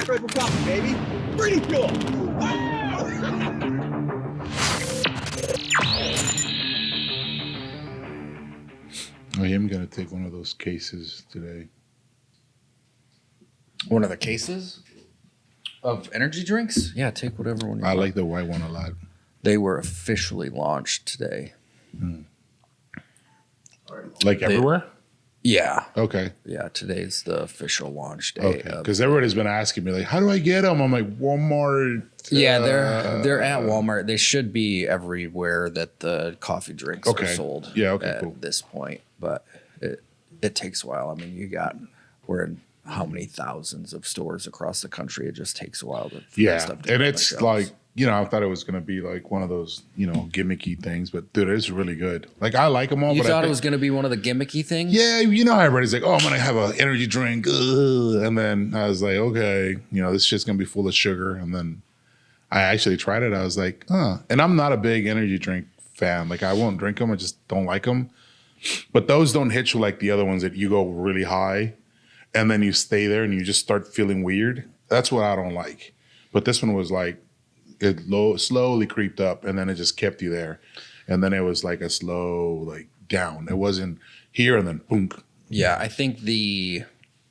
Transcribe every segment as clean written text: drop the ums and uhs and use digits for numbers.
black rifle coffee, baby. Pretty cool. I am going to take one of those cases today. One of the cases of energy drinks? Yeah, take whatever one you want. I like the white one a lot. They were officially launched today. Like everywhere? Yeah. Okay. Yeah, today's the official launch day. Okay. Because everybody's been asking me, like, how do I get them? I'm like, Walmart. Yeah, they're at Walmart. They should be everywhere that the coffee drinks are sold. Yeah, okay, at cool. this point, but it takes a while. I mean, we're in how many thousands of stores across the country. It just takes a while to Yeah. stuff to And get on it's the shelves. like, you know, I thought it was going to be like one of those, you know, gimmicky things, but dude, it's really good. Like, I like them all. You but thought it was going to be one of the gimmicky things? Yeah, you know how everybody's like, oh, I'm going to have an energy drink. Ugh. And then I was like, okay, you know, this shit's going to be full of sugar. And then I actually tried it. I was like, And I'm not a big energy drink fan. Like, I won't drink them. I just don't like them. But those don't hit you like the other ones that you go really high and then you stay there and you just start feeling weird. That's what I don't like. But this one was like, it slowly creeped up and then it just kept you there. And then it was like a slow, like down. It wasn't here and then boom. Yeah, I think the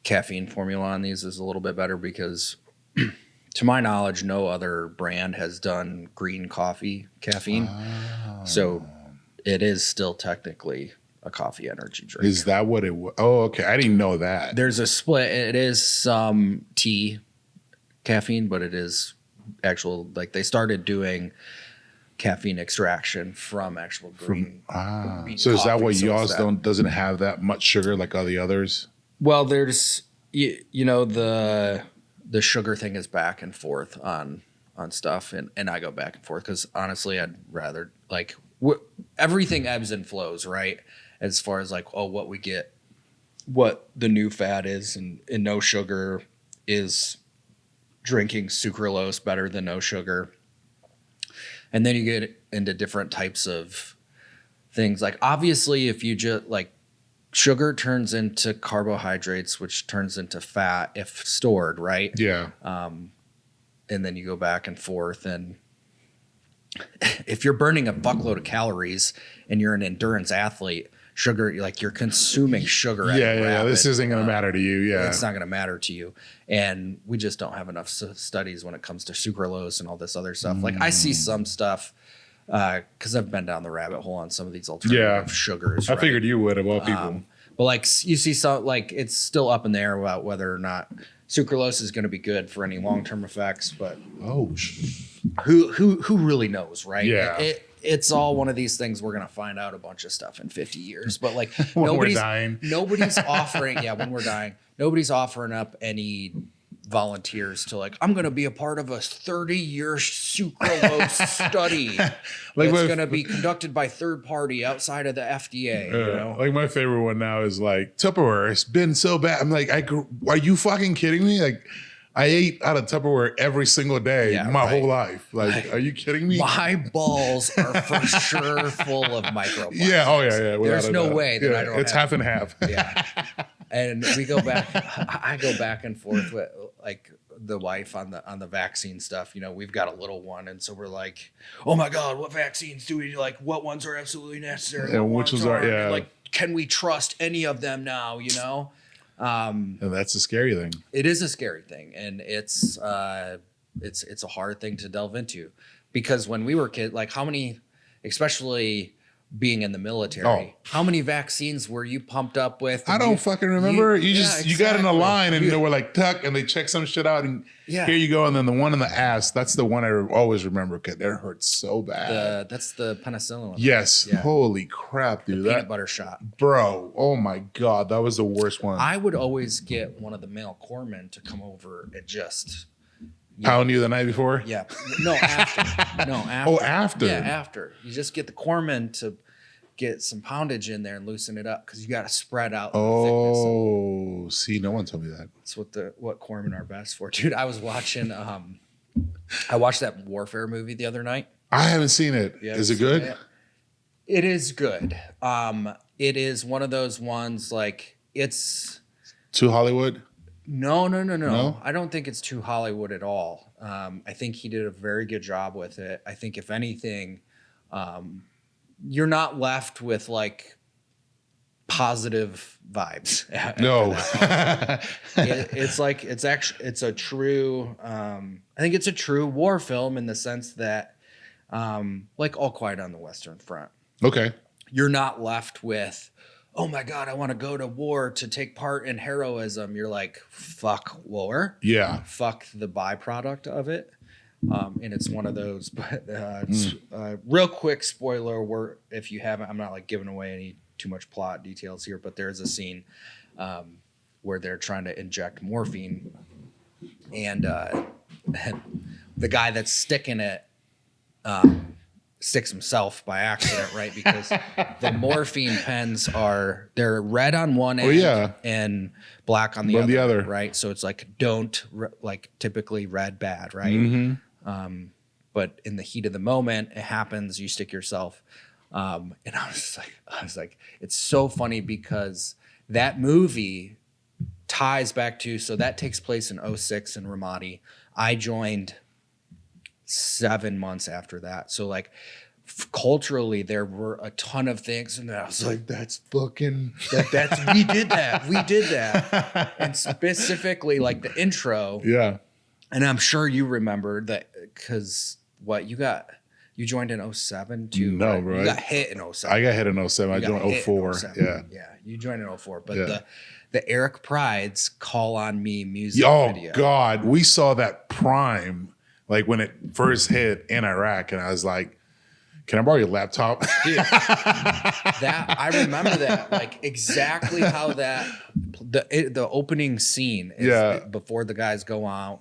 caffeine formula on these is a little bit better because to my knowledge, no other brand has done green coffee caffeine. So it is still technically a coffee energy drink. Is that what it was? Oh, okay. I didn't know that. There's a split. It is some tea caffeine, but it is actual, like they started doing caffeine extraction from actual green. Green so is that coffee, what so yours it's doesn't have that much sugar like all the others? Well, there's, you know, the sugar thing is back and forth on stuff. And I go back and forth because honestly, I'd rather like everything ebbs and flows, right? As far as like, what we get, what the new fad is and no sugar is drinking sucralose better than no sugar. And then you get into different types of things. Like obviously if you just like sugar turns into carbohydrates, which turns into fat if stored, right? Yeah. And then you go back and forth. And if you're burning a buckload of calories and you're an endurance athlete, sugar, like you're consuming sugar. Yeah. This isn't going to matter to you. Yeah. It's not going to matter to you. And we just don't have enough studies when it comes to sucralose and all this other stuff. Like I see some stuff because I've been down the rabbit hole on some of these alternative sugars. I figured you would of all people. But like you see some, like it's still up in the air about whether or not sucralose is going to be good for any long-term effects. But who really knows, right? Yeah. It's all one of these things we're going to find out a bunch of stuff in 50 years. But like when we're dying. Nobody's offering, when we're dying, nobody's offering up any volunteers to like, I'm going to be a part of a 30-year sucralose study that's going to be conducted by third party outside of the FDA. You know? Like my favorite one now is like Tupperware. It's been so bad. I'm like, are you fucking kidding me? Like I ate out of Tupperware every single day my whole life. Like, are you kidding me? My balls are for sure full of microplastics. Yeah. Oh yeah. There's no way that I don't. It's half and half. Yeah. And we go back. I go back and forth with like the wife on the vaccine stuff. You know, we've got a little one, and so we're like, oh my god, what vaccines do we like? What ones are absolutely necessary? And which ones are? Yeah. Like, can we trust any of them now? You know. And that's a scary thing. It is a scary thing, and it's a hard thing to delve into because when we were kids, like how many, especially being in the military, how many vaccines were you pumped up with? I don't fucking remember. You got in a line and they were like tuck and they check some shit out and here you go. And then the one in the ass, that's the one I always remember because that hurts so bad. That's the penicillin one. Yes. Yeah. Holy crap, dude. The peanut butter shot. Bro, oh my God. That was the worst one. I would always get one of the male corpsmen to come over and just pound you the night before? Yeah. No, after. Oh, after. Yeah, after. You just get the corpsman to get some poundage in there and loosen it up because you got to spread out. Oh, see, no one told me that. That's what corpsmen are best for, dude. I was watching. I watched that Warfare movie the other night. I haven't seen it. Is it good? It is good. It is one of those ones like it's too Hollywood. No? I don't think it's too Hollywood at all. I think he did a very good job with it. I think if anything, you're not left with like positive vibes. No. It's like it's a true. I think it's a true war film in the sense that, like All Quiet on the Western Front, Okay. you're not left with, oh my God, I want to go to war to take part in heroism. You're like, fuck war. Yeah. Fuck the byproduct of it. And it's one of those, but it's real quick spoiler where if you haven't, I'm not like giving away any too much plot details here, but there's a scene where they're trying to inject morphine and the guy that's sticking it sticks himself by accident, right? Because the morphine pens they're red on one end and black on the other, right? So it's like like typically red bad, right? Mm-hmm. But in the heat of the moment, it happens. You stick yourself, and I was like, it's so funny because that movie ties back to, so that takes place in 2006 in Ramadi. I joined 7 months after that. So like culturally there were a ton of things and I was like, that's we did that. And specifically like the intro. Yeah. And I'm sure you remember that because you joined in 2007 too. No, right? You got hit in 2007. I got hit in 2007. I joined 2004. Yeah. Yeah. You joined in 2004. But the Eric Pride's Call on Me music video. Oh God. We saw that prime like when it first hit in Iraq, and I was like, "Can I borrow your laptop?" Dude, I remember that, like exactly how the opening scene is before the guys go on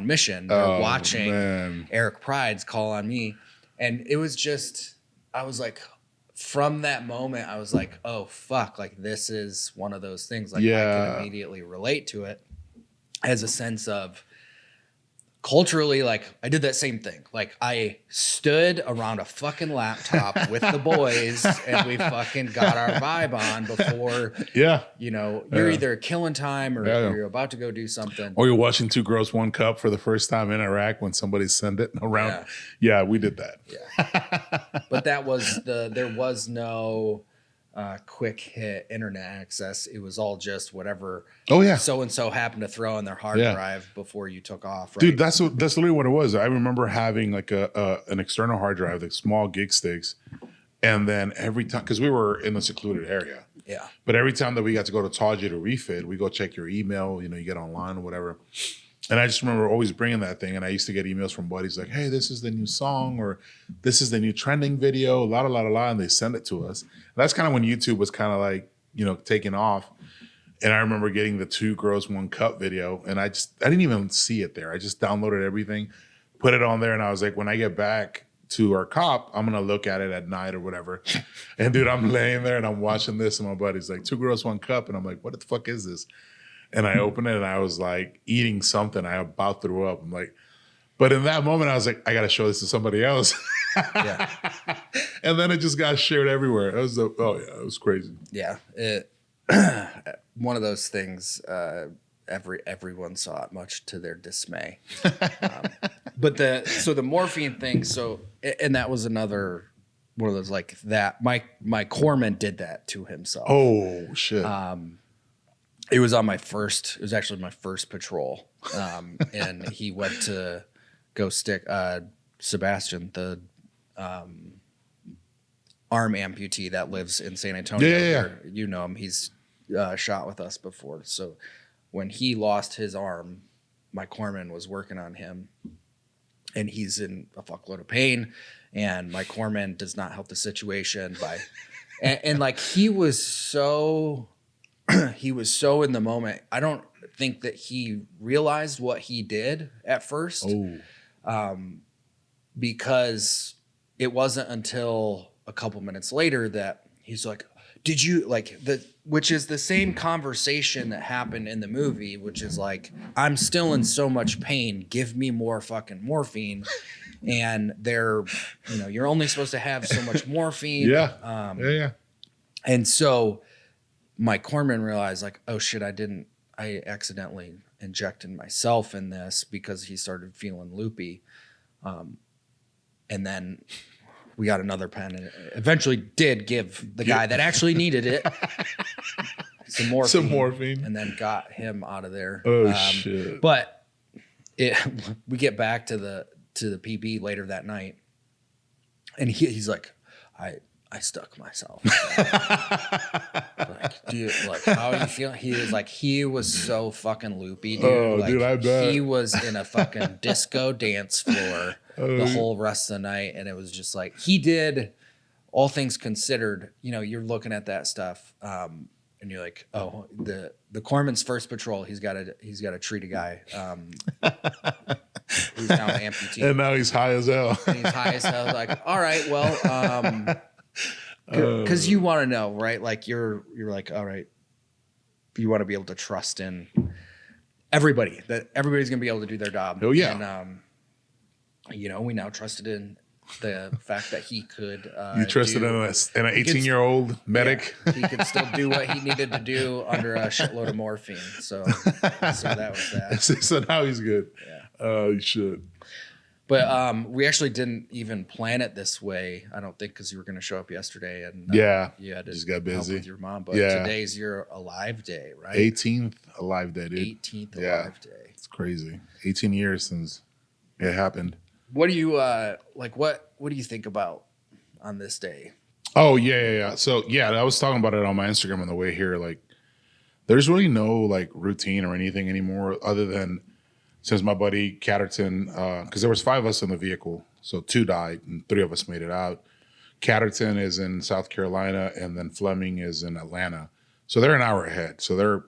mission. They're watching Eric Pride's Call on Me, and it was just, I was like, from that moment, I was like, "Oh fuck!" Like this is one of those things. Like I can immediately relate to it as a sense of. Culturally, like I did that same thing. Like I stood around a fucking laptop with the boys and we fucking got our vibe on before, you're either killing time or you're about to go do something. Or you're watching Two Girls, One Cup for the first time in Iraq when somebody sent it around. Yeah, we did that. Yeah. But there was no quick hit internet access. It was all just whatever so-and-so happened to throw in their hard drive before you took off, right? Dude, that's literally what it was. I remember having like an external hard drive, like small gig sticks, and then every time, because we were in a secluded area, but every time that we got to go to Taji to refit, we go check your email, you get online or whatever. And I just remember always bringing that thing, and I used to get emails from buddies like, "Hey, this is the new song," or "This is the new trending video," la la la la la, and they send it to us. And that's kind of when YouTube was kind of like, taking off. And I remember getting the Two Girls, One Cup video, and I didn't even see it there. I just downloaded everything, put it on there, and I was like, when I get back to our cop, I'm gonna look at it at night or whatever. And dude, I'm laying there and I'm watching this, and my buddy's like, Two Girls, One Cup, and I'm like, what the fuck is this? And I opened it and I was like eating something. I about threw up. I'm like, but in that moment I was like, I got to show this to somebody else. And then it just got shared everywhere. It was it was crazy. Yeah, one of those things. Everyone saw it, much to their dismay. But the morphine thing. And that was another one of those like that. My corpsman did that to himself. Oh shit. It was actually my first patrol. And he went to go stick Sebastian, the arm amputee that lives in San Antonio. Yeah. You know him. He's shot with us before. So when he lost his arm, my corpsman was working on him. And he's in a fuckload of pain. And my corpsman does not help the situation by... and like he was so in the moment. I don't think that he realized what he did at first. Because it wasn't until a couple minutes later that he's like, did you which is the same conversation that happened in the movie, which is like, I'm still in so much pain. Give me more fucking morphine. And you're only supposed to have so much morphine. Yeah. And so my corpsman realized like, oh shit, I didn't I accidentally injected myself in this because he started feeling loopy. And then we got another pen and it eventually did give the guy that actually needed it some morphine. And then got him out of there. Oh, shit. But we get back to the PB later that night. And he's like, I stuck myself. Like, dude, like, how are you feeling? He was so fucking loopy, dude. Oh, like, dude, I bet. He was in a fucking disco dance floor the whole rest of the night. And it was just like, he did, all things considered, you know, you're looking at that stuff. And you're like, oh, the corpsman's first patrol, he's got to treat a guy. Who's now an amputee. And now he's high as hell. And he's high as hell. Like, all right, well, because you want to know, right? Like you're like, all right, you want to be able to trust in everybody, that everybody's gonna be able to do their job. Oh yeah. And you know, we now trusted in the fact that he could. You trusted in an 18-year-old medic. Yeah, he could still do what he needed to do under a shitload of morphine. So that was that. So now he's good. Yeah. Oh, you should. But we actually didn't even plan it this way, I don't think, because you were going to show up yesterday. And you had to just got busy with your mom. But today's your alive day, right? 18th alive day, dude. 18th alive day. It's crazy. 18 years since it happened. What do you like? What do you think about on this day? Oh yeah. So I was talking about it on my Instagram on the way here. Like, there's really no like routine or anything anymore, other than since my buddy Catterton, because there was 5 of us in the vehicle, so 2 died and 3 of us made it out. Catterton is in South Carolina, and then Fleming is in Atlanta, so they're an hour ahead. So they're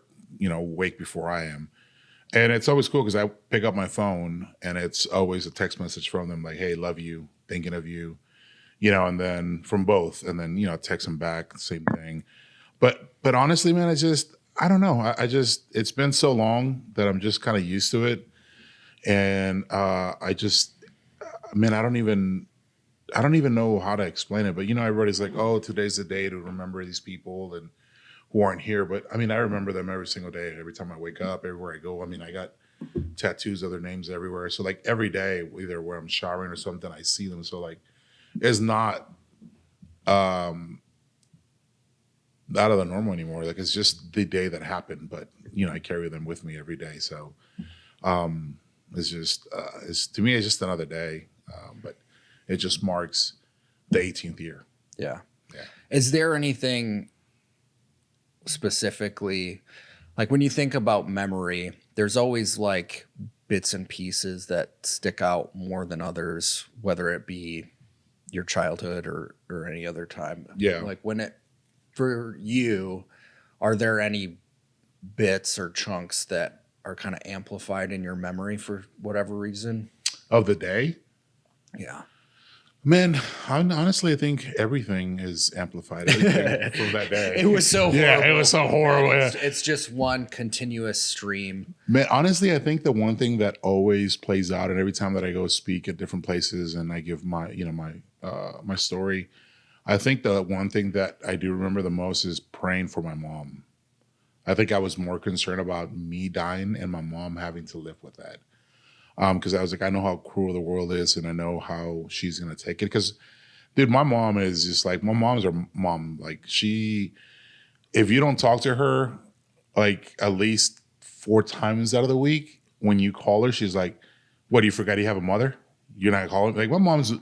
awake before I am. And it's always cool because I pick up my phone and it's always a text message from them like, hey, love you, thinking of you, and then from both. And then, text them back, same thing. But honestly, man, I don't know. It's been so long that I'm just kind of used to it. And I don't even know how to explain it. But, everybody's like, oh, today's the day to remember these people and who aren't here. But I remember them every single day, every time I wake up, everywhere I go. I got tattoos of their names everywhere. So like every day, either where I'm showering or something, I see them. So like, it's not out of the normal anymore. Like, it's just the day that happened, but I carry them with me every day. So it's just, to me, it's just another day. But it just marks the 18th year. Yeah. Is there anything specifically, like when you think about memory, there's always like bits and pieces that stick out more than others, whether it be your childhood or any other time. Yeah. Like for you, are there any bits or chunks that are kind of amplified in your memory for whatever reason? Of the day? Yeah. Man, honestly, I think everything is amplified. Everything from that day. It was so horrible. Yeah, it was so horrible. It's just one continuous stream. Man, honestly, I think the one thing that always plays out, and every time that I go speak at different places and I give my my story, I think the one thing that I do remember the most is praying for my mom. I think I was more concerned about me dying and my mom having to live with that. Because I was like, I know how cruel the world is, and I know how she's gonna take it. Because, dude, my mom is just like, my mom's her mom. Like, if you don't talk to her, like at least 4 times out of the week, when you call her, she's like, "What, do you forgot you have a mother? You're not calling?" Like, my mom's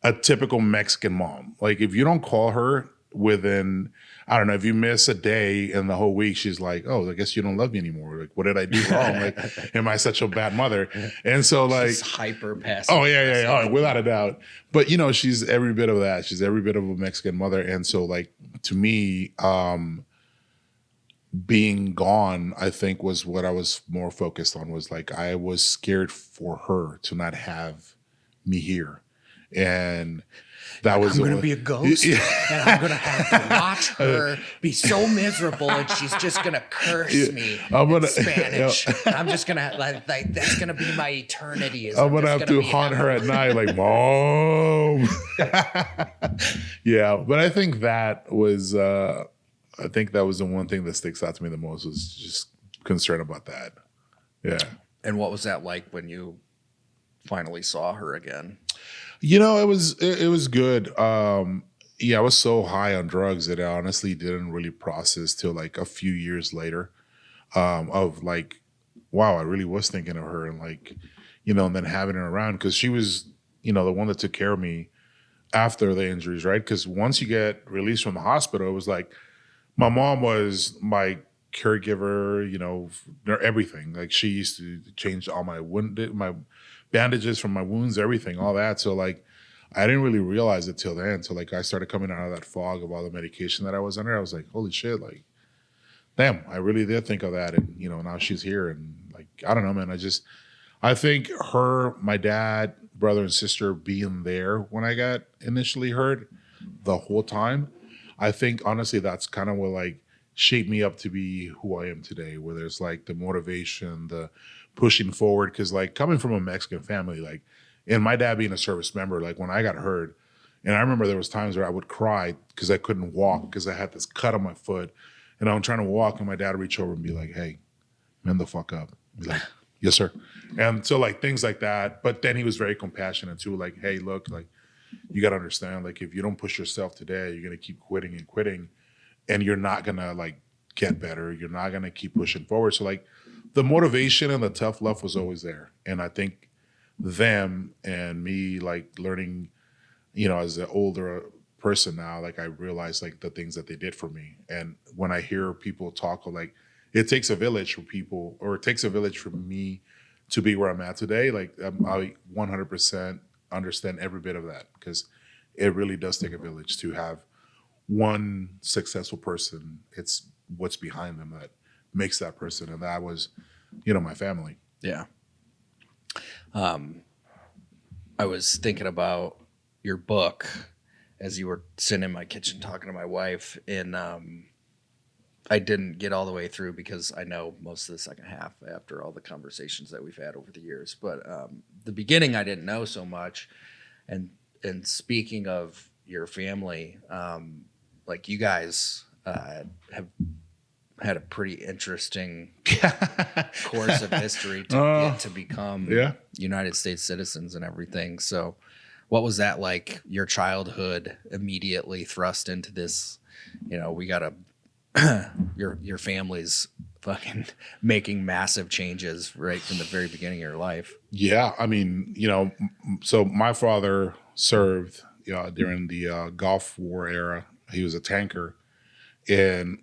a typical Mexican mom. Like, if you don't call her within, I don't know, if you miss a day in the whole week, she's like, oh, I guess you don't love me anymore. Like, what did I do wrong? Like, am I such a bad mother? And so like, she's hyper passive. Oh yeah. Oh, without a doubt. But she's every bit of that. She's every bit of a Mexican mother. And so like, to me, being gone, I think was what I was more focused on, was like, I was scared for her to not have me here. And that was, I'm going to be a ghost, and I'm going to have to watch her be so miserable, and she's just going to curse me in Spanish. I'm just going to like that's going to be my eternity. I'm going to have to haunt her at night, like, Mom. Yeah, but I think that was the one thing that sticks out to me the most, was just concerned about that. Yeah. And what was that like when you finally saw her again? You know, it was good. Yeah, I was so high on drugs that I honestly didn't really process till like a few years later. Of like, wow, I really was thinking of her, and like, you know, and then having her around because she was, you know, the one that took care of me after the injuries, right? Because once you get released from the hospital, it was like my mom was my caregiver, you know, everything. Like she used to change all my my bandages from my wounds, everything, all that. So like, I didn't really realize it till then. Till like I started coming out of that fog of all the medication that I was under. I was like, holy shit, like, damn, I really did think of that. And you know, now she's here, and like, I don't know, man. I think her, my dad, brother, and sister being there when I got initially hurt the whole time, I think honestly that's kind of what like shaped me up to be who I am today, where there's like the motivation, the pushing forward. Because like coming from a Mexican family, like, and my dad being a service member, like when I got hurt, and I remember there was times where I would cry because I couldn't walk because I had this cut on my foot, and I'm trying to walk, and my dad would reach over and be like, "Hey, man the fuck up." Be like, "Yes, sir." And so like things like that. But then he was very compassionate too. Like, "Hey, look, like you got to understand, like if you don't push yourself today, you're gonna keep quitting and quitting, and you're not gonna like get better. You're not gonna keep pushing forward." So like the motivation and the tough love was always there. And I think them and me like learning, you know, as an older person now, like I realize like the things that they did for me. And when I hear people talk like it takes a village for people, or it takes a village for me to be where I'm at today, like I 100% understand every bit of that, because it really does take a village to have one successful person. It's what's behind them that makes that person. And that was, you know, my family. Yeah. I was thinking about your book as you were sitting in my kitchen talking to my wife, and I didn't get all the way through because I know most of the second half after all the conversations that we've had over the years. But the beginning I didn't know so much. And speaking of your family, like you guys have had a pretty interesting course of history to get to become United States citizens and everything. So what was that like, your childhood immediately thrust into this, you know, we got to, your family's fucking making massive changes right from the very beginning of your life. Yeah. I mean, you know, so my father served during the Gulf War era. He was a tanker. And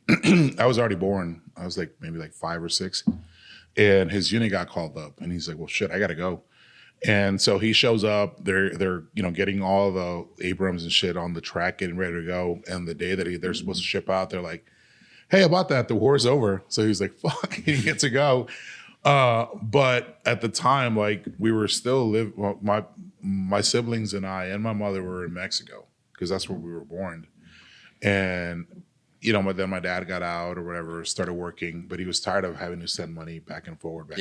I was already born. I was like maybe like 5 or 6. And his unit got called up. And he's like, well, shit, I got to go. And so he shows up. They're you know, getting all the Abrams and shit on the track, getting ready to go. And the day that they're supposed to ship out, they're like, hey, about that, the war's over. So he's like, fuck, he gets to go. But at the time, like we were still my siblings and I and my mother were in Mexico because that's where we were born. And you know, then my dad got out or whatever, started working, but he was tired of having to send money back and forward.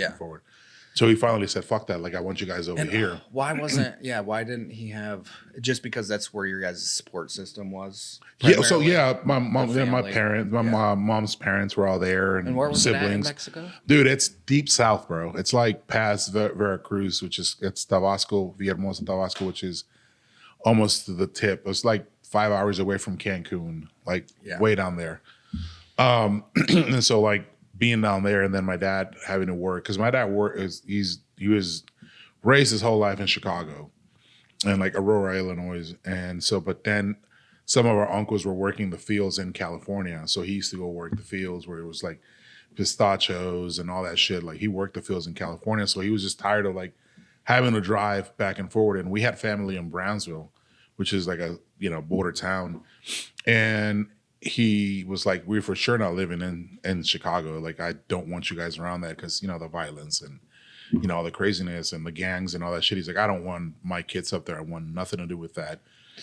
So he finally said, fuck that. Like, I want you guys over here. Why didn't he have, just because that's where your guys' support system was? Yeah. So my mom, my parents, my mom's parents were all there, and where was siblings. It at in Mexico? Dude, it's deep south, bro. It's like past Veracruz, it's Tabasco, Villahermosa, Tabasco, which is almost to the tip. It's like 5 hours away from Cancun, like way down there. And so like being down there, and then my dad having to work, because my dad he was raised his whole life in Chicago and like Aurora, Illinois. And so, but then some of our uncles were working the fields in California. So he used to go work the fields where it was like pistachios and all that shit. Like he worked the fields in California. So he was just tired of like having to drive back and forward. And we had family in Brownsville, which is like a, you know, border town. And he was like, we're for sure not living in Chicago. Like, I don't want you guys around that because, you know, the violence and, you know, all the craziness and the gangs and all that shit. He's like, I don't want my kids up there. I want nothing to do with that.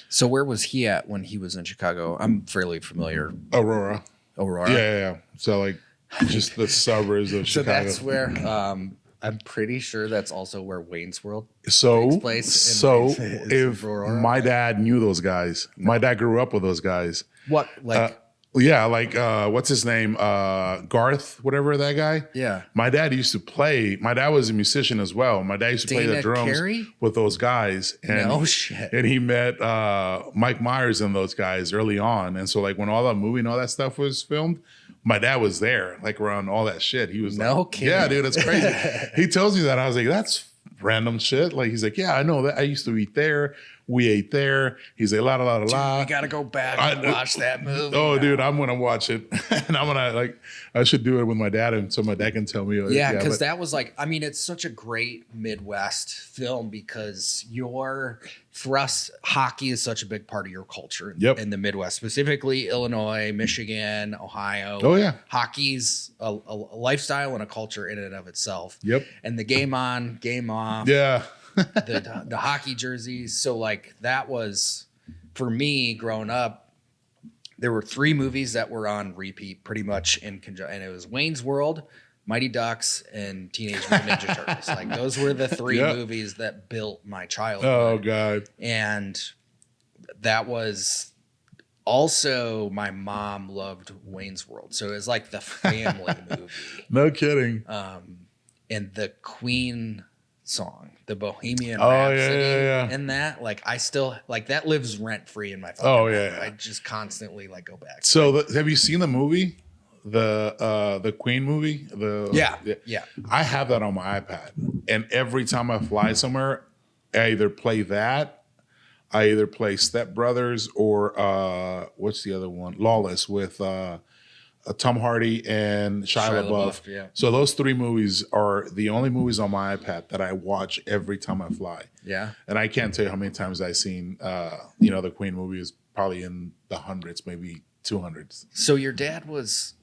So where was he at when he was in Chicago? I'm fairly familiar. Aurora. Yeah. So like just the suburbs of Chicago. So that's where, I'm pretty sure that's also where Wayne's World takes place. So if my dad knew those guys, my dad grew up with those guys. What, like Yeah, like what's his name? Garth, whatever that guy. Yeah. My dad used to play. My dad was a musician as well. My dad used to play the Dana drums Carey? with those guys. And No shit. And he met Mike Myers and those guys early on. And so like when all that movie and all that stuff was filmed, my dad was there, like around all that shit. He was No like, kidding. yeah, dude, it's crazy. He tells me that. I was like, that's random shit. Like he's like, yeah, I know that. I used to eat there. We ate there. He's like, la la la la. We gotta go back and watch that movie. Oh, now. dude, I'm gonna watch it, and I'm gonna like. I should do it with my dad, and so my dad can tell me. Yeah, because but- that was like, I mean, it's such a great Midwest film because your thrust hockey is such a big part of your culture in the Midwest, specifically Illinois, Michigan, Ohio. Oh yeah, hockey's a lifestyle and a culture in and of itself. Yep. And the game on, game off. Yeah. the hockey jerseys. So like that was for me growing up. There were 3 movies that were on repeat pretty much in conjunction, and it was Wayne's World, Mighty Ducks, and Teenage Mutant Ninja Turtles. Like those were the 3 movies that built my childhood. Oh God. And that was also my mom loved Wayne's World, so it was like the family movie. No kidding. And the Queen song, the Bohemian Oh, Rhapsody, yeah. and that, like, I still like that lives rent free in my phone. Oh, yeah. I just constantly like go back. So have you seen the movie, the Queen movie? Yeah. I have that on my iPad, and every time I fly somewhere, I either play that, I either play Step Brothers or what's the other one? Lawless with Tom Hardy and Shia LaBeouf. Yeah. So those 3 movies are the only movies on my iPad that I watch every time I fly. Yeah. And I can't tell you how many times I've seen, the Queen movie is probably in the hundreds, maybe 200s. So your dad was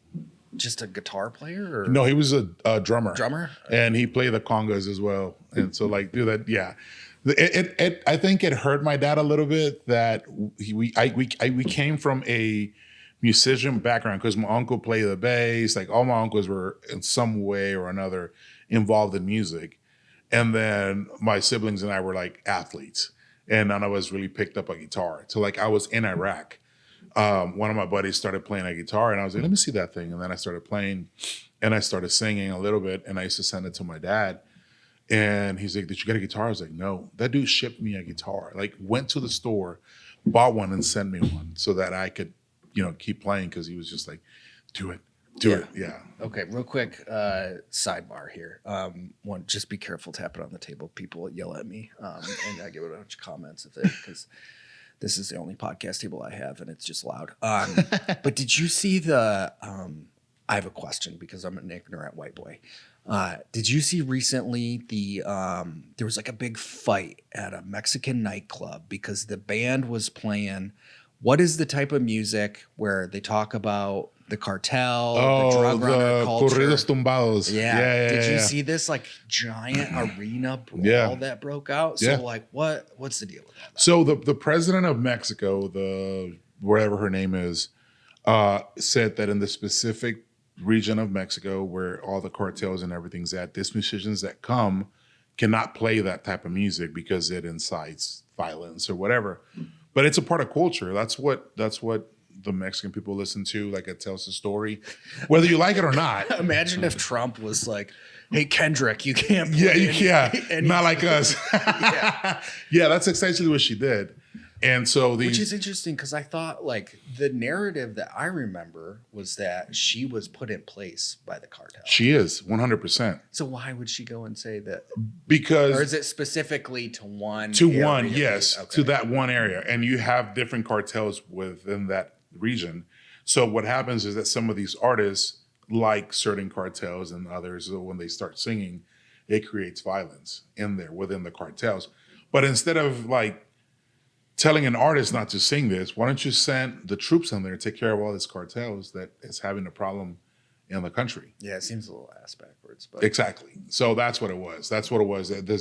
just a guitar player, or No, he was a drummer. Drummer? And he played the congas as well. And so like, do that, yeah. It I think it hurt my dad a little bit that we came from a musician background because my uncle played the bass. Like all my uncles were in some way or another involved in music. And then my siblings and I were like athletes, and none of us really picked up a guitar. So like I was in Iraq. One of my buddies started playing a guitar, and I was like, let me see that thing. And then I started playing, and I started singing a little bit, and I used to send it to my dad. And he's like, did you get a guitar? I was like, no. That dude shipped me a guitar. Like went to the store, bought one, and sent me one so that I could keep playing, because he was just like, do it. Yeah. Okay, real quick sidebar here. One, just be careful tapping on the table. People yell at me, and I give a bunch of comments if they, because this is the only podcast table I have, and it's just loud. But did you see the? I have a question because I'm an ignorant white boy. Did you see recently there was like a big fight at a Mexican nightclub because the band was playing. What is the type of music where they talk about the cartel, the drug runner culture? Corridos tumbados. Yeah. Did you see this like giant arena brawl that broke out? So like what's the deal with that? So the president of Mexico, whatever her name is, said that in the specific region of Mexico where all the cartels and everything's at, these musicians that come cannot play that type of music because it incites violence or whatever. But it's a part of culture. That's what the Mexican people listen to. Like it tells the story, whether you like it or not. Imagine if Trump was like, "Hey Kendrick, you can't play not like us." Yeah, that's essentially what she did. And so which is interesting because I thought like the narrative that I remember was that she was put in place by the cartel. She is 100%. So why would she go and say that? Because, or is it specifically to one? Yes, okay. To that one area, and you have different cartels within that region. So what happens is that some of these artists like certain cartels, and others, when they start singing, it creates violence within the cartels. But instead of like telling an artist not to sing this, why don't you send the troops in there to take care of all these cartels that is having a problem in the country? Yeah, it seems a little ass backwards. But exactly. So that's what it was.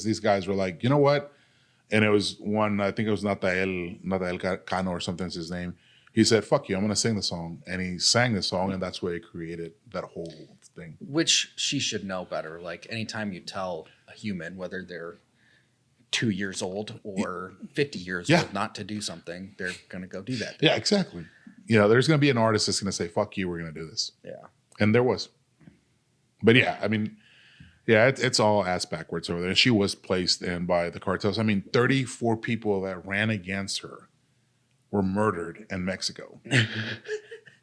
These guys were like, you know what? And it was one, I think it was Natael Cano or something's his name. He said, fuck you, I'm going to sing the song. And he sang the song, and that's where he created that whole thing. Which she should know better. Like anytime you tell a human, whether they're 2 years old or 50 years old not to do something, they're going to go do that. Yeah, exactly. there's going to be an artist that's going to say, fuck you, we're going to do this. Yeah. And there was. But yeah, I mean, yeah, it's all ass backwards over there. And she was placed in by the cartels. I mean, 34 people that ran against her were murdered in Mexico.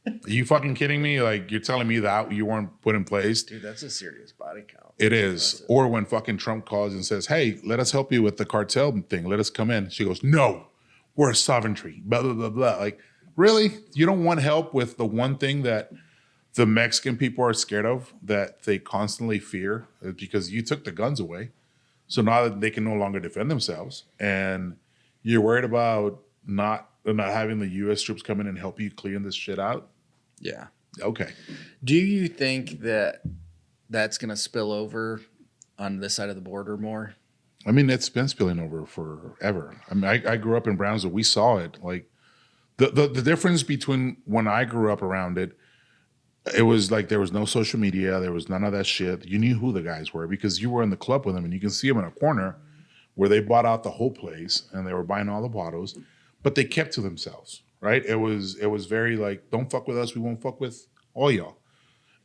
Are you fucking kidding me? Like, you're telling me that you weren't put in place? Dude, that's a serious body count. It is. Or when fucking Trump calls and says, hey, let us help you with the cartel thing. Let us come in. She goes, no, we're a sovereignty. Blah, blah, blah, blah. Like, really? You don't want help with the one thing that the Mexican people are scared of, that they constantly fear, because you took the guns away. So now that they can no longer defend themselves, and you're worried about not having the U.S. troops come in and help you clean this shit out? Yeah. Okay. Do you think that that's going to spill over on this side of the border more? I mean, it's been spilling over forever. I mean, I grew up in Brownsville. We saw it. Like, the difference between when I grew up around it, it was like there was no social media. There was none of that shit. You knew who the guys were because you were in the club with them, and you can see them in a corner where they bought out the whole place and they were buying all the bottles, but they kept to themselves, right? It was very like, don't fuck with us. We won't fuck with all y'all.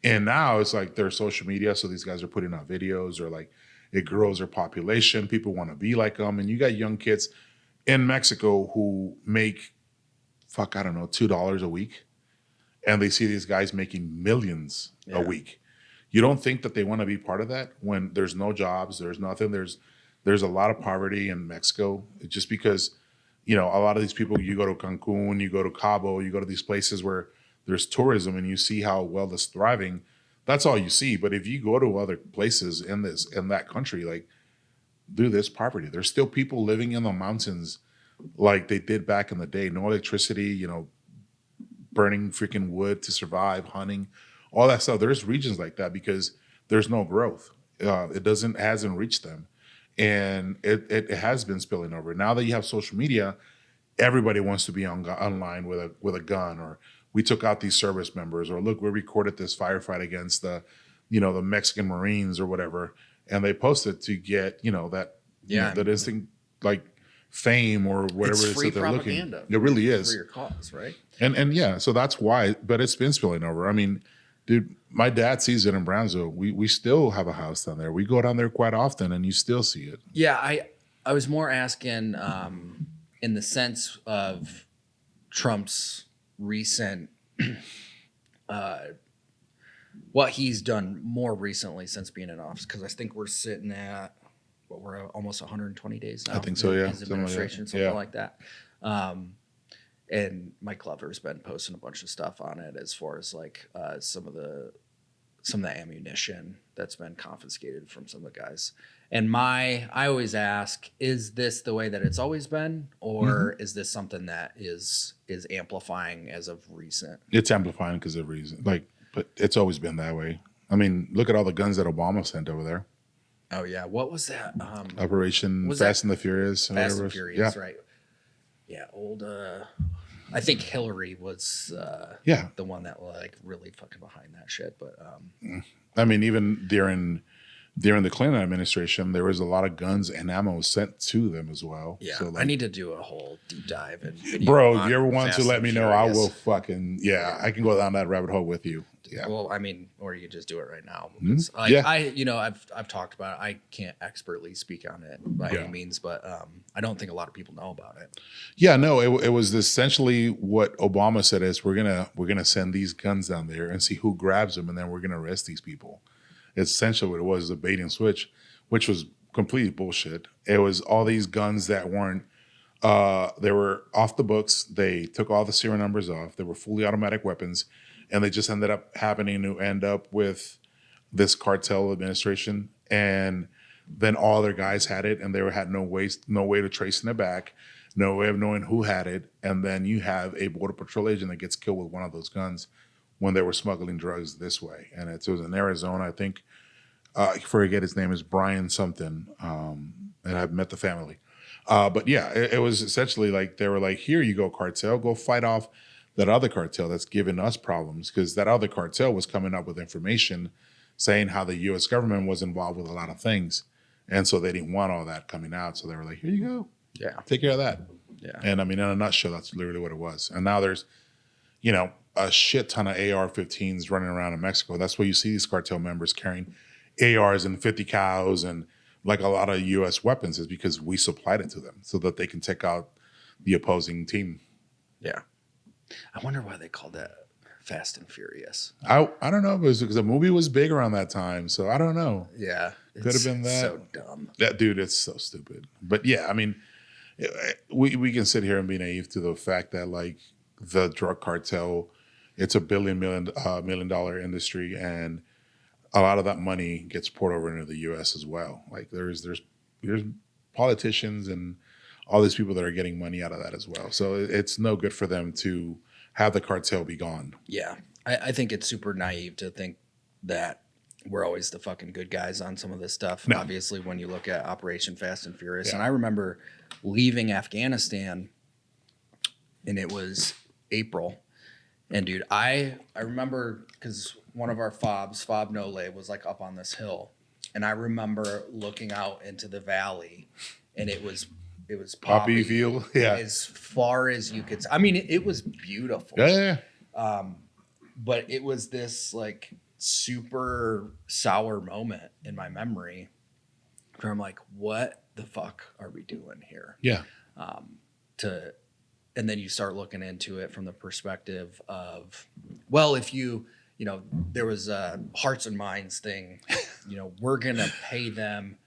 And now it's like there's social media. So these guys are putting out videos, or like it grows their population. People want to be like them. And you got young kids in Mexico who make, fuck, I don't know, $2 a week. And they see these guys making millions a week. You don't think that they want to be part of that when there's no jobs, there's nothing, there's a lot of poverty in Mexico. It's just because, a lot of these people, you go to Cancun, you go to Cabo, you go to these places where there's tourism and you see how well it's thriving. That's all you see. But if you go to other places in that country, like, dude, there's poverty. There's still people living in the mountains like they did back in the day. No electricity, burning freaking wood to survive, hunting, all that stuff. There's regions like that because there's no growth. It hasn't reached them. And it has been spilling over. Now that you have social media, everybody wants to be online with a gun, or we took out these service members, or look, we recorded this firefight against the Mexican Marines or whatever. And they post it to get, that instant, like, fame or whatever it's it is free that they're propaganda. looking. It really is. For your cause, right? And yeah, so that's why, but it's been spilling over. I mean, dude, my dad sees it in Brownsville. We still have a house down there. We go down there quite often and you still see it. Yeah, I was more asking in the sense of Trump's recent what he's done more recently since being in office, because I think we're sitting at we're almost 120 days now. I think so, yeah. His administration, something like that. And Mike Glover's been posting a bunch of stuff on it as far as like some of the ammunition that's been confiscated from some of the guys. And I always ask, is this the way that it's always been, or is this something that is amplifying as of recent? It's amplifying because of reason. Like, but it's always been that way. I mean, look at all the guns that Obama sent over there. Oh yeah, what was that? Operation Fast and the Furious. Fast and Furious, right? Yeah, old. I think Hillary was the one that like really fucking behind that shit. But I mean, even during the Clinton administration, there was a lot of guns and ammo sent to them as well. Yeah, so, like, I need to do a whole deep dive and video. Bro, if you ever want Fast to let and me know, Furious. I will fucking I can go down that rabbit hole with you. Yeah. Well, I mean, or you could just do it right now. I've talked about it. I can't expertly speak on it by any means, but I don't think a lot of people know about it. Yeah, no, it was essentially what Obama said is we're gonna send these guns down there and see who grabs them, and then we're gonna arrest these people. It's essentially what it was, a bait and switch, which was completely bullshit. It was all these guns that weren't they were off the books. They took all the serial numbers off. They were fully automatic weapons. And they just ended up happening to end up with this cartel administration. And then all their guys had it, and they had no way to tracing it back, no way of knowing who had it. And then you have a Border Patrol agent that gets killed with one of those guns when they were smuggling drugs this way. And it was in Arizona, I think. I forget his name is Brian something. And I've met the family. But yeah, it was essentially like they were like, here you go, cartel, go fight off that other cartel that's giving us problems, because that other cartel was coming up with information saying how the U.S. government was involved with a lot of things. And so they didn't want all that coming out. So they were like, here you go. Yeah. Take care of that. Yeah. And I mean, in a nutshell, that's literally what it was. And now there's, you know, a shit ton of AR-15s running around in Mexico. That's why you see these cartel members carrying ARs and 50 cows and like a lot of U.S. weapons, is because we supplied it to them so that they can take out the opposing team. Yeah. I wonder why they called that Fast and Furious. I don't know if it was because the movie was big around that time, so I don't know. Yeah. Could have been that. So dumb. That dude, it's so stupid. But yeah, I mean, we can sit here and be naive to the fact that like the drug cartel, it's a million dollar industry, and a lot of that money gets poured over into the U.S. as well. Like there's politicians and all these people that are getting money out of that as well. So it's no good for them to have the cartel be gone. Yeah. I think it's super naive to think that we're always the fucking good guys on some of this stuff. No. Obviously, when you look at Operation Fast and Furious. Yeah. And I remember leaving Afghanistan, and it was April. And dude, I remember, because one of our fobs, Fob Nole, was like up on this hill. And I remember looking out into the valley, and it was poppy field. Yeah. As far as you could. I mean, it was beautiful. Yeah. But it was this like super sour moment in my memory where I'm like, what the fuck are we doing here? Yeah. And then you start looking into it from the perspective of, well, if there was a hearts and minds thing, we're going to pay them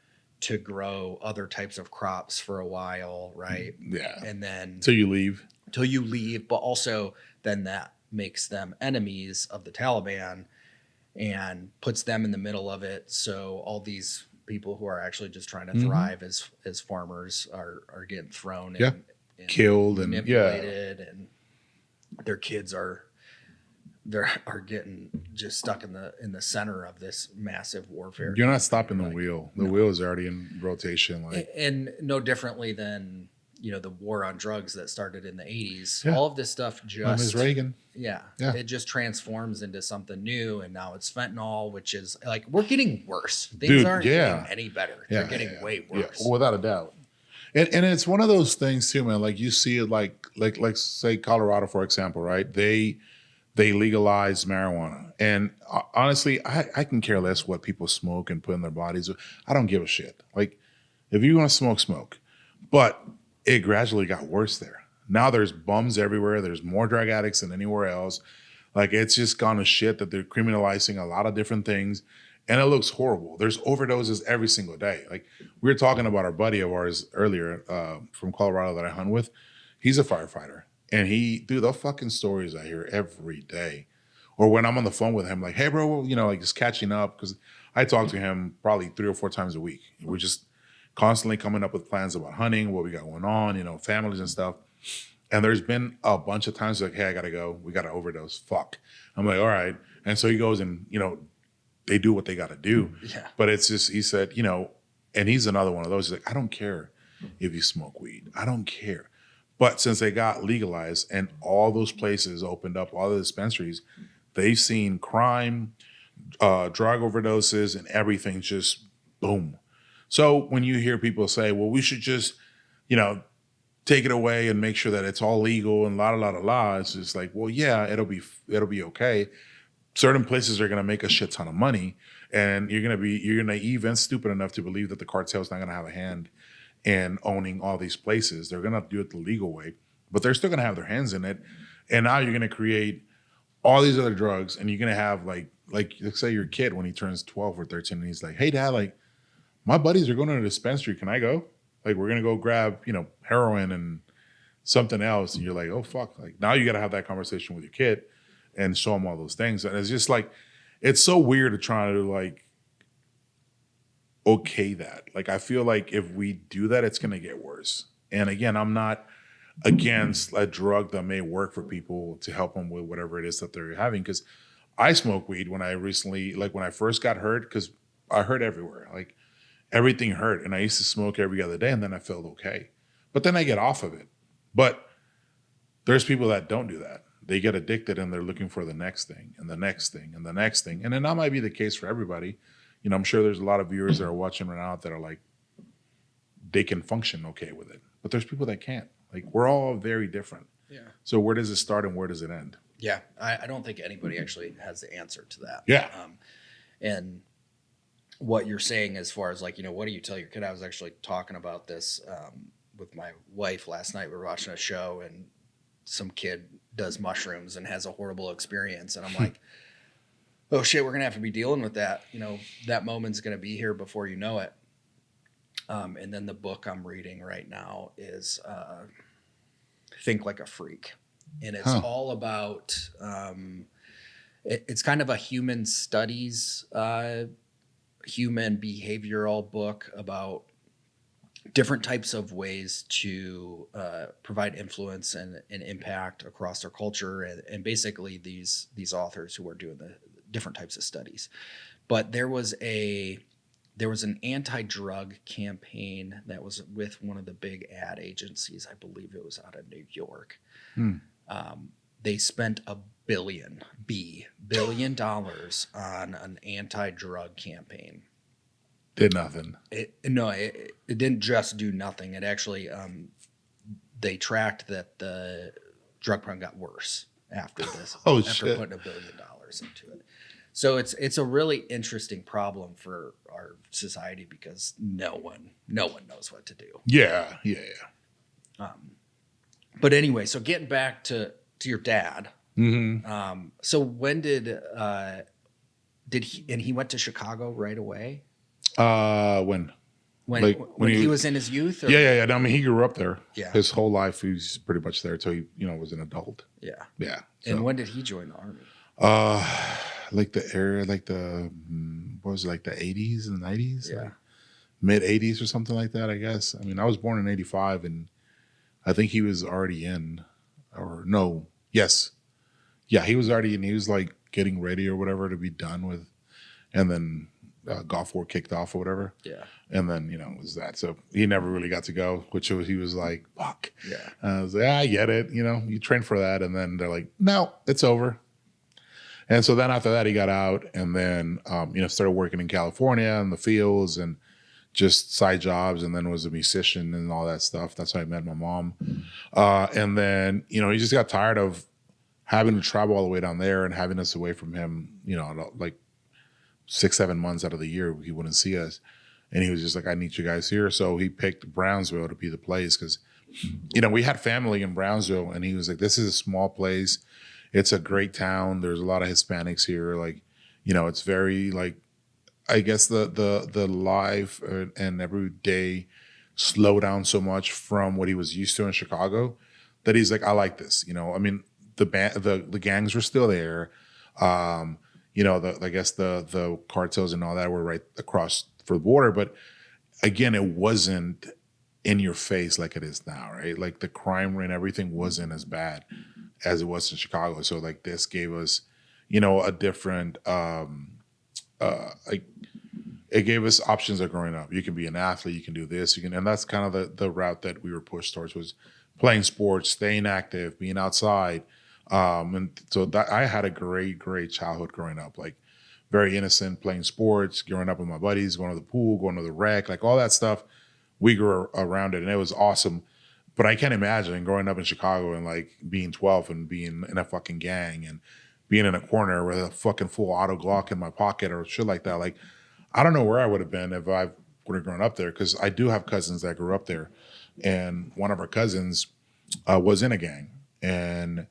to grow other types of crops for a while, right? Yeah. And then till you leave, but also then that makes them enemies of the Taliban and puts them in the middle of it. So all these people who are actually just trying to thrive as farmers are getting thrown and killed and manipulated, and their kids are getting just stuck in the center of this massive warfare. You're not stopping the wheel. The wheel is already in rotation. And no differently than the war on drugs that started in the 80s. All of this stuff just Ms. Reagan. Yeah, it just transforms into something new, and now it's fentanyl, which is like we're getting worse. Things aren't getting any better. They're getting way worse. Yeah, without a doubt. And it's one of those things too, man. Like you see it, like say Colorado, for example, right? They legalize marijuana, and honestly, I can care less what people smoke and put in their bodies. I don't give a shit. Like if you want to smoke, but it gradually got worse there. Now there's bums everywhere. There's more drug addicts than anywhere else. Like it's just gone to shit that they're criminalizing a lot of different things. And it looks horrible. There's overdoses every single day. Like we were talking about our buddy of ours earlier from Colorado that I hunt with. He's a firefighter. And the fucking stories I hear every day. Or when I'm on the phone with him, like, hey, bro, like just catching up. Because I talk to him probably 3 or 4 times a week. We're just constantly coming up with plans about hunting, what we got going on, families and stuff. And there's been a bunch of times like, hey, I got to go. We got to overdose. Fuck. I'm like, all right. And so he goes and, they do what they got to do. Yeah. But it's just, he said, and he's another one of those. He's like, I don't care if you smoke weed. I don't care. But since they got legalized and all those places opened up, all the dispensaries, they've seen crime, drug overdoses, and everything just boom. So when you hear people say, well, we should just, take it away and make sure that it's all legal and la, it's just like, well, yeah, it'll be okay. Certain places are going to make a shit ton of money, and you're naive and stupid enough to believe that the cartel's not going to have a hand in owning all these places. They're going to do it the legal way, but they're still going to have their hands in it. And now you're going to create all these other drugs, and you're going to have like let's say your kid when he turns 12 or 13, and he's like, hey, Dad, like my buddies are going to a dispensary. Can I go? Like we're going to go grab, heroin and something else. And you're like, oh, fuck. Like now you got to have that conversation with your kid and show them all those things. And it's just like, it's so weird to try to like, okay that. Like, I feel like if we do that, it's going to get worse. And again, I'm not against a drug that may work for people to help them with whatever it is that they're having. Because I smoked weed when I first got hurt, because I hurt everywhere. Like everything hurt. And I used to smoke every other day, and then I felt okay. But then I get off of it. But there's people that don't do that. They get addicted and they're looking for the next thing and the next thing and the next thing. And then that might be the case for everybody. I'm sure there's a lot of viewers that are watching right now that are like, they can function okay with it. But there's people that can't. Like, we're all very different. Yeah. So where does it start and where does it end? Yeah, I don't think anybody actually has the answer to that. Yeah. And what you're saying as far as like, what do you tell your kid? I was actually talking about this with my wife last night. We were watching a show and some kid does mushrooms and has a horrible experience. And I'm like, oh shit, we're going to have to be dealing with that. That moment's going to be here before you know it. And then the book I'm reading right now is Think Like a Freak. And it's all about, it's kind of a human studies, human behavioral book about different types of ways to provide influence and impact across our culture. And basically these authors who are doing the different types of studies. But there was an anti-drug campaign that was with one of the big ad agencies. I believe it was out of New York. They spent $1 billion on an anti-drug campaign. Did nothing. It didn't just do nothing. It actually, they tracked that the drug problem got worse after this. After putting $1 billion into it. So it's a really interesting problem for our society because no one knows what to do. Yeah. But anyway, so getting back to your dad. Mm-hmm. So when did he? And he went to Chicago right away. When he was in his youth. Or? Yeah. I mean, he grew up there. Yeah. His whole life, he was pretty much there until he, was an adult. Yeah. Yeah. And when did he join the army? Like the era, like the what was it, like the 80s and 90s? Yeah. Like mid 80s or something like that, I guess. I mean, I was born in 85 and I think he was already in, or no, yes. Yeah, he was already in. He was like getting ready or whatever to be done with. And then Gulf War kicked off or whatever. Yeah. And then, it was that. So he never really got to go, he was like, fuck. Yeah. I was like, I get it. You train for that. And then they're like, no, it's over. And so then after that, he got out and then, started working in California in the fields and just side jobs, and then was a musician and all that stuff. That's how I met my mom. And then, he just got tired of having to travel all the way down there and having us away from him, like 6-7 months out of the year, he wouldn't see us. And he was just like, I need you guys here. So he picked Brownsville to be the place because, we had family in Brownsville, and he was like, this is a small place. It's a great town. There's a lot of Hispanics here. Like, it's very like, I guess the life and everyday slow down so much from what he was used to in Chicago that he's like, I like this. I mean, the gangs were still there. I guess the cartels and all that were right across for the border. But again, it wasn't in your face like it is now, right? Like the crime and everything wasn't as bad as it was in Chicago. So like this gave us, a different, it gave us options of growing up. You can be an athlete, you can do this, and that's kind of the route that we were pushed towards, was playing sports, staying active, being outside. And so that I had a great childhood growing up, like very innocent, playing sports, growing up with my buddies, going to the pool, going to the rec, like all that stuff. We grew around it and it was awesome. But I can't imagine growing up in Chicago and like being 12 and being in a fucking gang and being in a corner with a fucking full auto Glock in my pocket or shit like that. Like, I don't know where I would have been if I would have grown up there, because I do have cousins that grew up there. And one of our cousins was in a gang and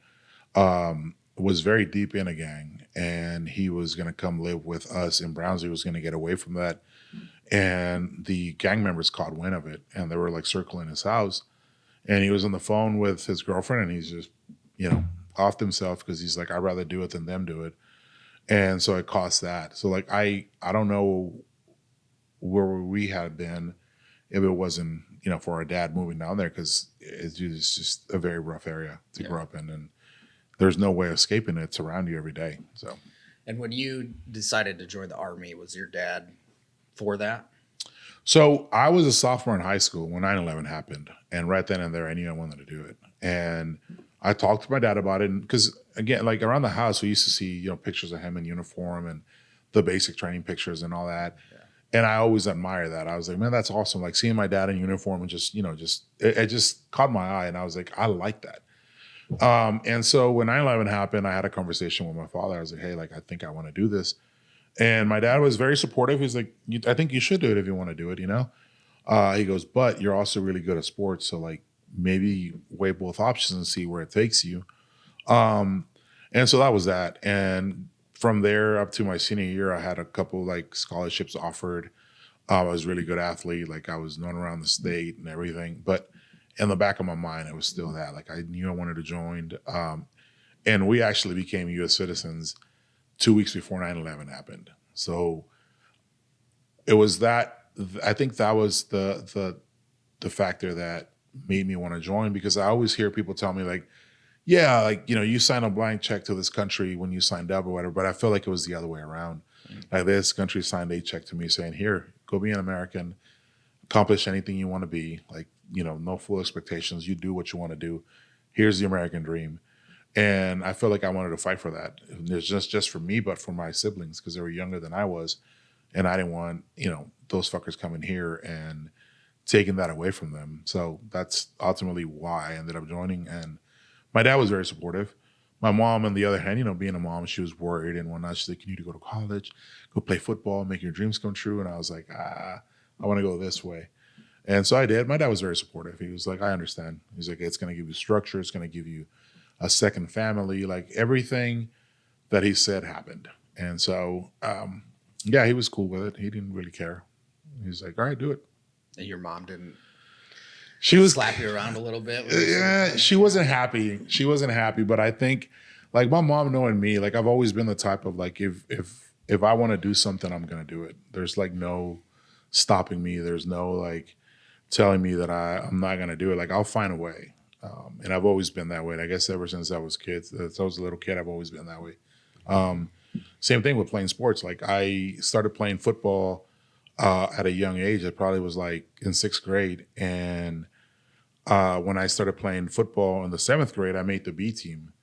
was very deep in a gang. And he was going to come live with us in Brownsville. He was going to get away from that. And the gang members caught wind of it and they were like circling his house. And he was on the phone with his girlfriend and he's just, offed himself because he's like, I'd rather do it than them do it. And so it cost that. So like, I don't know where we had been if it wasn't, for our dad moving down there, because it's just a very rough area to grow up in. And there's no way of escaping it. It's around you every day. So. And when you decided to join the Army, was your dad for that? So I was a sophomore in high school when 9/11 happened. And right then and there, I knew I wanted to do it. And I talked to my dad about it. Because again, like around the house, we used to see, pictures of him in uniform and the basic training pictures and all that. Yeah. And I always admire that. I was like, man, that's awesome. Like seeing my dad in uniform and just, it just caught my eye. And I was like, I like that. And so when 9/11 happened, I had a conversation with my father. I was like, hey, like, I think I want to do this. And my dad was very supportive. He's like, I think you should do it if you want to do it, you know? He goes, but you're also really good at sports. So like maybe weigh both options and see where it takes you. And so that was that. And from there up to my senior year, I had a couple like scholarships offered. I was a really good athlete. Like I was known around the state and everything. But in the back of my mind, it was still that. Like I knew I wanted to join. And we actually became U.S. citizens 2 weeks before 9/11 happened. So it was that. I think that was the factor that made me want to join, because I always hear people tell me like, yeah, like, you know, you sign a blank check to this country when you signed up or whatever. But I feel like it was the other way around. Like this country signed a check to me saying, here, go be an American, accomplish anything you want to be. Like, you know, no full expectations. You do what you want to do. Here's the American dream. And I feel like I wanted to fight for that. It's just for me, but for my siblings, because they were younger than I was. And I didn't want, you know, those fuckers coming here and taking that away from them. So that's ultimately why I ended up joining. And my dad was very supportive. My mom, on the other hand, you know, being a mom, she was worried and whatnot. She's like, you need to go to college, go play football, make your dreams come true. And I was like, I want to go this way. And so I did. My dad was very supportive. He was like, I understand. He's like, it's going to give you structure. It's going to give you a second family. Like everything that he said happened. And so, yeah, he was cool with it. He didn't really care. He's like, all right, do it. And your mom didn't She was slap you around a little bit? Yeah, she wasn't happy. She wasn't happy, but I think like my mom knowing me, like I've always been the type of like if I want to do something, I'm gonna do it. There's like no stopping me. There's no like telling me that I'm not gonna do it. Like I'll find a way. And I've always been that way. And I guess ever since I was since I was a little kid, I've always been that way. Same thing with playing sports. Like I started playing football at a young age. I probably was like in 6th grade. And when I started playing football in the 7th grade, I made the B team.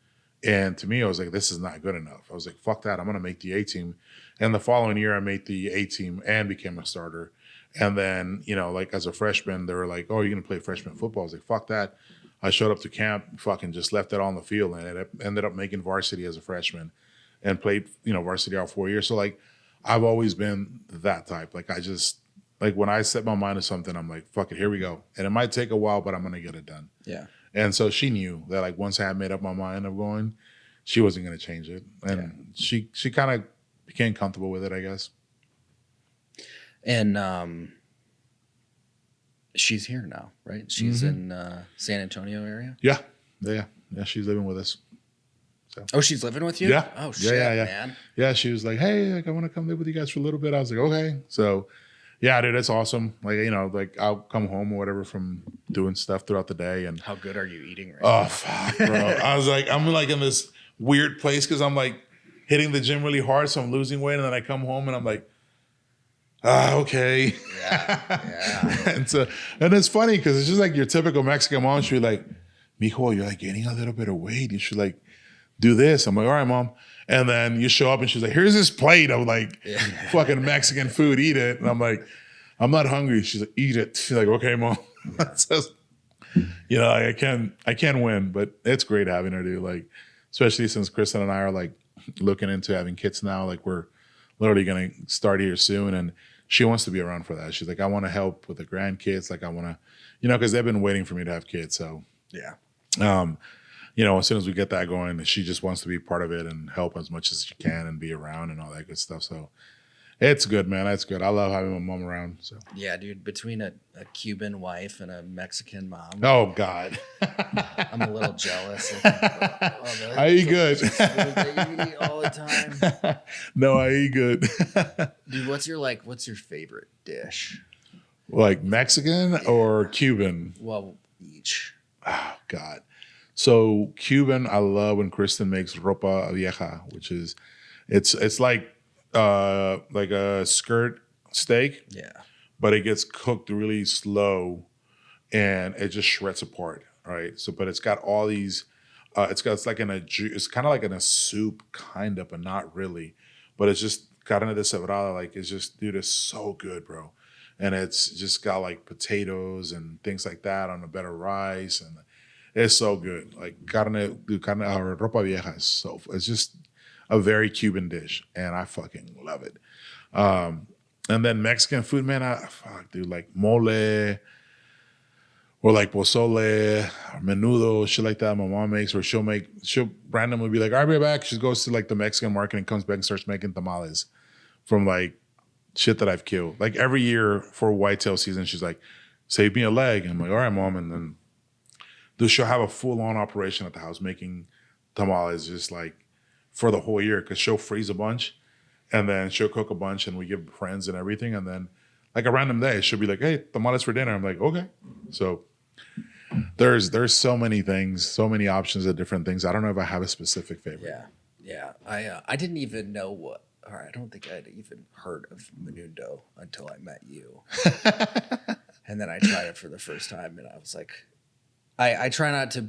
And to me, I was like, this is not good enough. I was like, fuck that. I'm going to make the A team. And the following year, I made the A team and became a starter. And then, you know, like as a freshman, they were like, oh, you're going to play freshman football. I was like, fuck that. I showed up to camp, fucking just left it on the field, and it ended up making varsity as a freshman and played, you know, varsity all 4 years. So like, I've always been that type. Like I just, like when I set my mind to something, I'm like, fuck it, here we go. And it might take a while, but I'm going to get it done. Yeah. And so she knew that like once I had made up my mind of going, she wasn't going to change it. And she kind of became comfortable with it, I guess. And she's here now, right? She's in San Antonio area? Yeah. She's living with us. So. Oh, she's living with you? Yeah. Oh, shit, man. Yeah, she was like, hey, like I want to come live with you guys for a little bit. I was like, okay. So, yeah, dude, it's awesome. Like, you know, like I'll come home or whatever from doing stuff throughout the day. And how good are you eating right now? Oh, fuck, bro. I was like, I'm like in this weird place because I'm like hitting the gym really hard. So I'm losing weight. And then I come home and I'm like, okay. Yeah. and it's funny because it's just like your typical Mexican mom. She'll be like, mijo, you're like gaining a little bit of weight. You should like do this. I'm like, all right, mom. And then you show up and she's like, here's this plate of like fucking Mexican food, eat it. And I'm like, I'm not hungry. She's like, eat it. She's like, okay, mom. Just, you know, I can't win, but it's great having her, dude. Like, especially since Kristen and I are like looking into having kids now. Like we're literally going to start here soon. And she wants to be around for that. She's like, I want to help with the grandkids. Like I want to, you know, because they've been waiting for me to have kids. So yeah. You know, as soon as we get that going, she just wants to be part of it and help as much as she can and be around and all that good stuff. So it's good, man. That's good. I love having my mom around. So yeah, dude, between a Cuban wife and a Mexican mom. Oh, God. I'm a little jealous. I eat good. They eat all the time. No, I eat good. Dude, what's your favorite dish? Like Mexican or Cuban? Well, each. Oh, God. So Cuban, I love when Kristen makes ropa vieja, which is it's like a skirt steak. Yeah. But it gets cooked really slow and it just shreds apart. Right. So but it's got all these it's kind of like in a soup, kind of, but not really. But it's just carne de cebrada, like it's just, dude, it's so good, bro. And it's just got like potatoes and things like that on a better rice, and It's so good. Like carne or ropa vieja is it's just a very Cuban dish, and I fucking love it. And then Mexican food, man, dude, like mole or like pozole, or menudo, shit like that. My mom makes, or she'll randomly be like, "I'll be back." She goes to like the Mexican market and comes back and starts making tamales from like shit that I've killed. Like every year for whitetail season, she's like, "Save me a leg." And I'm like, "All right, mom." And then she'll have a full on operation at the house making tamales just like for the whole year, because she'll freeze a bunch and then she'll cook a bunch and we give friends and everything. And then like a random day, she'll be like, "Hey, tamales for dinner." I'm like, "Okay." So there's so many things, so many options of different things. I don't know if I have a specific favorite. Yeah. I didn't even know what, or I don't think I'd even heard of menudo until I met you. And then I tried it for the first time and I was like, I try not to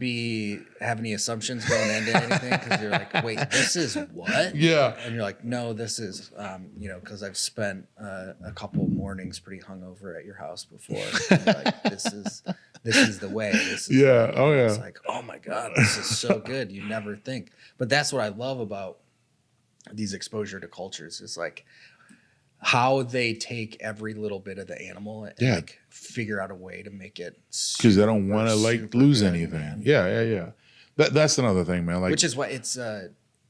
have any assumptions going into anything, because you're like, wait, this is what? Yeah. And you're like, no, this is, because I've spent a couple mornings pretty hungover at your house before. And you're like, this is the way. This is Yeah. Oh yeah. It's like, oh my God, this is so good. You never think. But that's what I love about these exposure to cultures, is like how they take every little bit of the animal and like figure out a way to make it, because they don't want to like lose good, anything. Man. Yeah. That's another thing, man. Like, which is what it's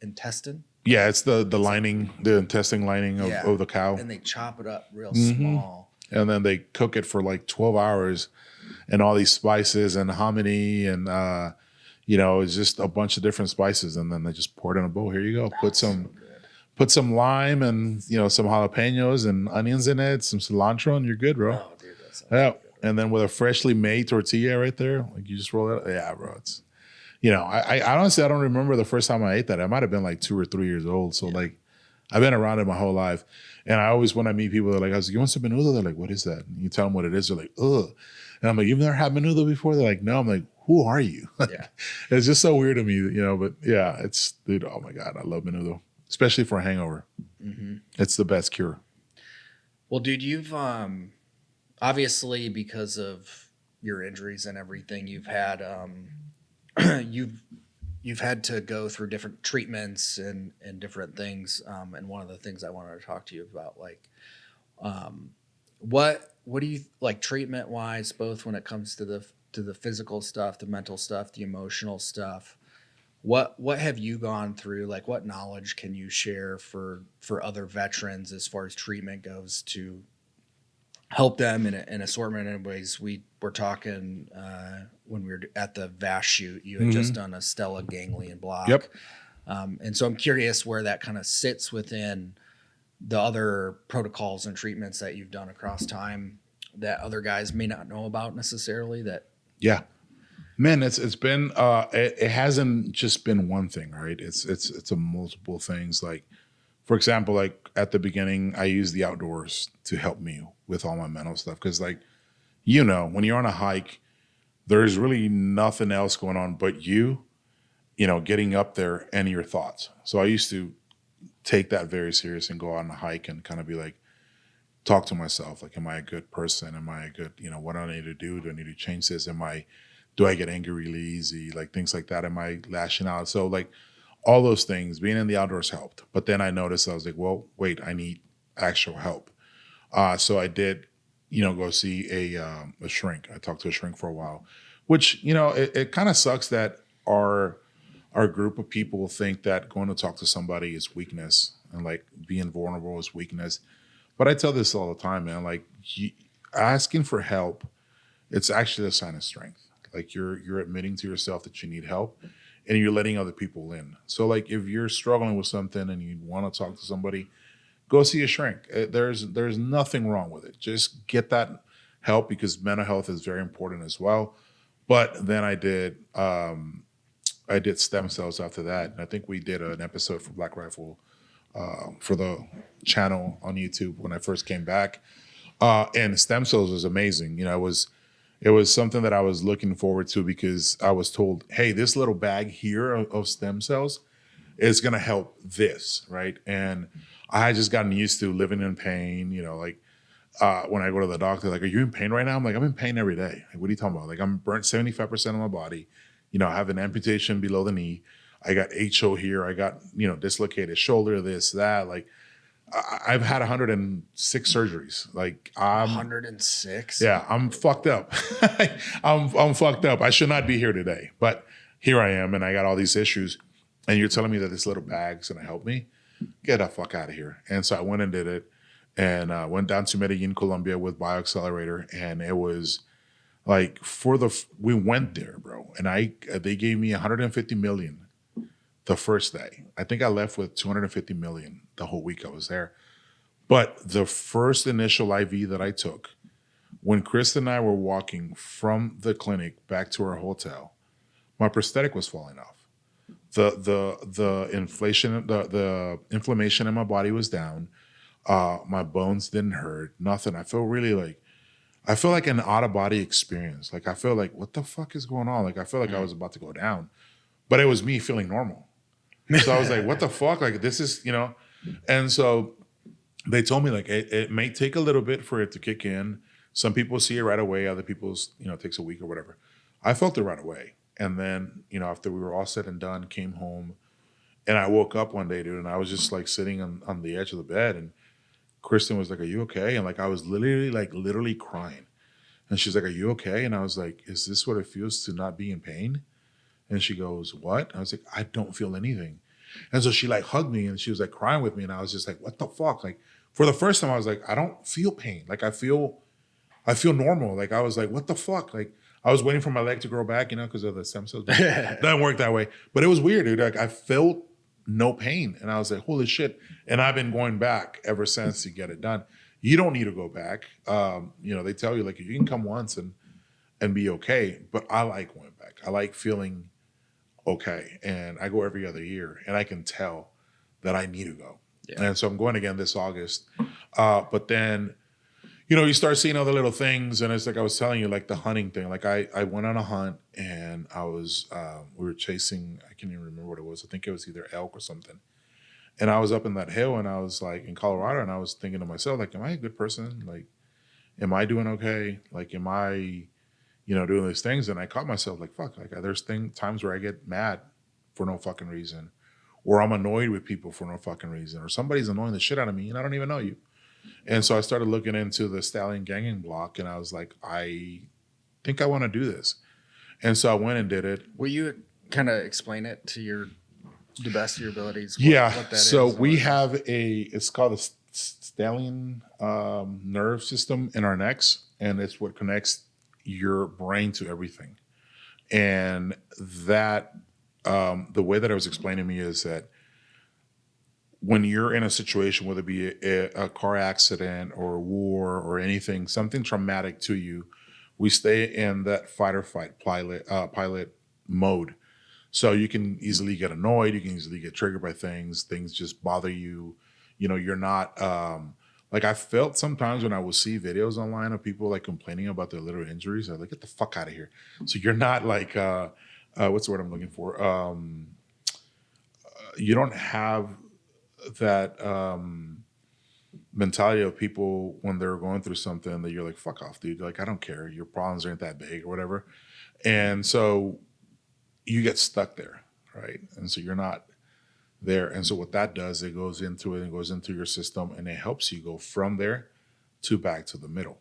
intestine. Yeah, it's the lining, the intestine lining of the cow, and they chop it up real small, and then they cook it for like 12 hours, and all these spices and hominy and it's just a bunch of different spices, and then they just pour it in a bowl. Here you go. Put some lime and some jalapenos and onions in it, some cilantro, and you're good, bro. Oh, dude, that sounds good. And then with a freshly made tortilla right there, like you just roll it. Yeah, bro. It's I honestly I don't remember the first time I ate that. I might have been like 2 or 3 years old. So like I've been around it my whole life, and I always, when I meet people, they're like, "I was like, you want some menudo?" They're like, "What is that?" And you tell them what it is. They're like, "Ugh," and I'm like, "You've never had menudo before?" They're like, "No." I'm like, "Who are you?" Yeah. It's just so weird to me, But yeah, it's, dude. Oh my God, I love menudo, especially for a hangover. Mm-hmm. It's the best cure. Well, dude, you've obviously, because of your injuries and everything, you've had you've had to go through different treatments and different things. And one of the things I wanted to talk to you about, like, what do you like treatment wise, both when it comes to the physical stuff, the mental stuff, the emotional stuff? What have you gone through? Like, what knowledge can you share for other veterans as far as treatment goes, to help them in an assortment of ways? We were talking when we were at the VASH shoot. You had just done a Stella ganglion block. Yep. And so I'm curious where that kind of sits within the other protocols and treatments that you've done across time that other guys may not know about necessarily. Yeah. Man, it's been it hasn't just been one thing, right? It's a multiple things. Like, for example, like at the beginning, I used the outdoors to help me with all my mental stuff, because like when you're on a hike, there's really nothing else going on but getting up there and your thoughts. So I used to take that very serious and go on a hike and kind of be like, talk to myself, like, am I a good person? Am I a good, what do I need to do? Do I need to change this? Do I get angry really easy? Like things like that. Am I lashing out? So like all those things, being in the outdoors helped. But then I noticed, I was like, well, wait, I need actual help. So I did, go see a shrink. I talked to a shrink for a while, which, it kind of sucks that our group of people think that going to talk to somebody is weakness, and like being vulnerable is weakness. But I tell this all the time, man, like asking for help, it's actually a sign of strength. Like you're admitting to yourself that you need help, and you're letting other people in. So like if you're struggling with something and you want to talk to somebody, go see a shrink. There's nothing wrong with it. Just get that help, because mental health is very important as well. But then I did stem cells after that, and I think we did an episode for Black Rifle for the channel on YouTube when I first came back. And stem cells was amazing. It was something that I was looking forward to, because I was told, hey, this little bag here of stem cells is going to help this, right? And I had just gotten used to living in pain, like when I go to the doctor, like, are you in pain right now? I'm like, I'm in pain every day. Like, what are you talking about? Like, I'm burnt 75% of my body. I have an amputation below the knee. I got HO here. I got, dislocated shoulder, this, that. Like, I've had 106 surgeries. Like, 106. yeah, I'm fucked up. I'm fucked up. I should not be here today, but here I am, and I got all these issues. And you're telling me that this little bag's gonna help me? Get the fuck out of here. And so I went and did it, and went down to Medellin, Colombia with BioAccelerator, and it was like we went there, bro, and they gave me 150 million the first day. I think I left with 250 million the whole week I was there. But the first initial IV that I took, when Chris and I were walking from the clinic back to our hotel, my prosthetic was falling off. The inflammation in my body was down. My bones didn't hurt, nothing. I feel like an out of body experience. Like, I feel like, what the fuck is going on? Like, I feel like I was about to go down, but it was me feeling normal. So I was like, what the fuck? Like, this is, and so they told me, like, it may take a little bit for it to kick in. Some people see it right away. Other people's, it takes a week or whatever. I felt it right away. And then, after we were all said and done, came home, and I woke up one day, dude, and I was just like sitting on the edge of the bed, and Kristen was like, "Are you okay?" And like, I was literally crying. And she's like, "Are you okay?" And I was like, "Is this what it feels to not be in pain?" And she goes, "What?" I was like, "I don't feel anything." And so she like hugged me, and she was like crying with me. And I was just like, what the fuck? Like, for the first time, I was like, I don't feel pain. Like, I feel normal. Like, I was like, what the fuck? Like, I was waiting for my leg to grow back, because of the stem cells. It doesn't work that way. But it was weird, dude. Like, I felt no pain. And I was like, holy shit. And I've been going back ever since to get it done. You don't need to go back. They tell you, like, you can come once and be okay. But I like going back. I like feeling okay. And I go every other year. And I can tell that I need to go. Yeah. And so I'm going again this August. But then, you start seeing other little things. And it's like I was telling you, like the hunting thing. Like, I went on a hunt, and I was, we were chasing, I can't even remember what it was. I think it was either elk or something. And I was up in that hill, and I was like in Colorado, and I was thinking to myself, like, am I a good person? Like, am I doing okay? Like, am I, doing these things? And I caught myself like, fuck, like, there's times where I get mad for no fucking reason, or I'm annoyed with people for no fucking reason, or somebody's annoying the shit out of me, and I don't even know you. And so I started looking into the stallion ganging block, and I was like, I think I want to do this. And so I went and did it. Will you kind of explain it to the best of your abilities? What that so is, we have it's called a stallion nerve system in our necks, and it's what connects your brain to everything. And that, the way that it was explained to me is that when you're in a situation, whether it be a car accident or a war or anything, something traumatic to you, we stay in that fight or flight pilot mode. So you can easily get annoyed. You can easily get triggered by things. Things just bother you. You're not, like, I felt sometimes when I would see videos online of people like complaining about their little injuries, I'm like, get the fuck out of here. So you're not like, what's the word I'm looking for? You don't have that mentality of people when they're going through something that you're like, fuck off, dude. Like, I don't care. Your problems aren't that big or whatever. And so you get stuck there, right? And so you're not there. And so what that does, it goes into your system, and it helps you go from there to back to the middle.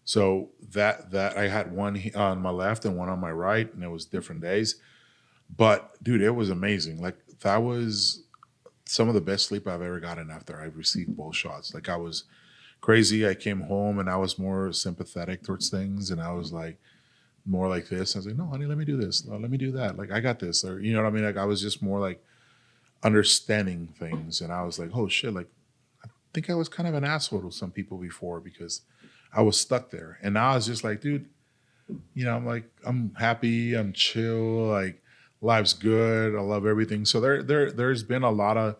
So that I had one on my left and one on my right, and it was different days. But dude, it was amazing. Like, that was some of the best sleep I've ever gotten after I received both shots. Like, I was crazy. I came home and I was more sympathetic towards things, and I was like more like this. I was like, no, honey, let me do this. No, let me do that. Like, I got this. Or, you know what I mean? Like, I was just more like understanding things. And I was like, oh shit, like, I think I was kind of an asshole to some people before because I was stuck there. And now I was just like, dude, I'm like, I'm happy, I'm chill, like, life's good, I love everything. So there's been a lot of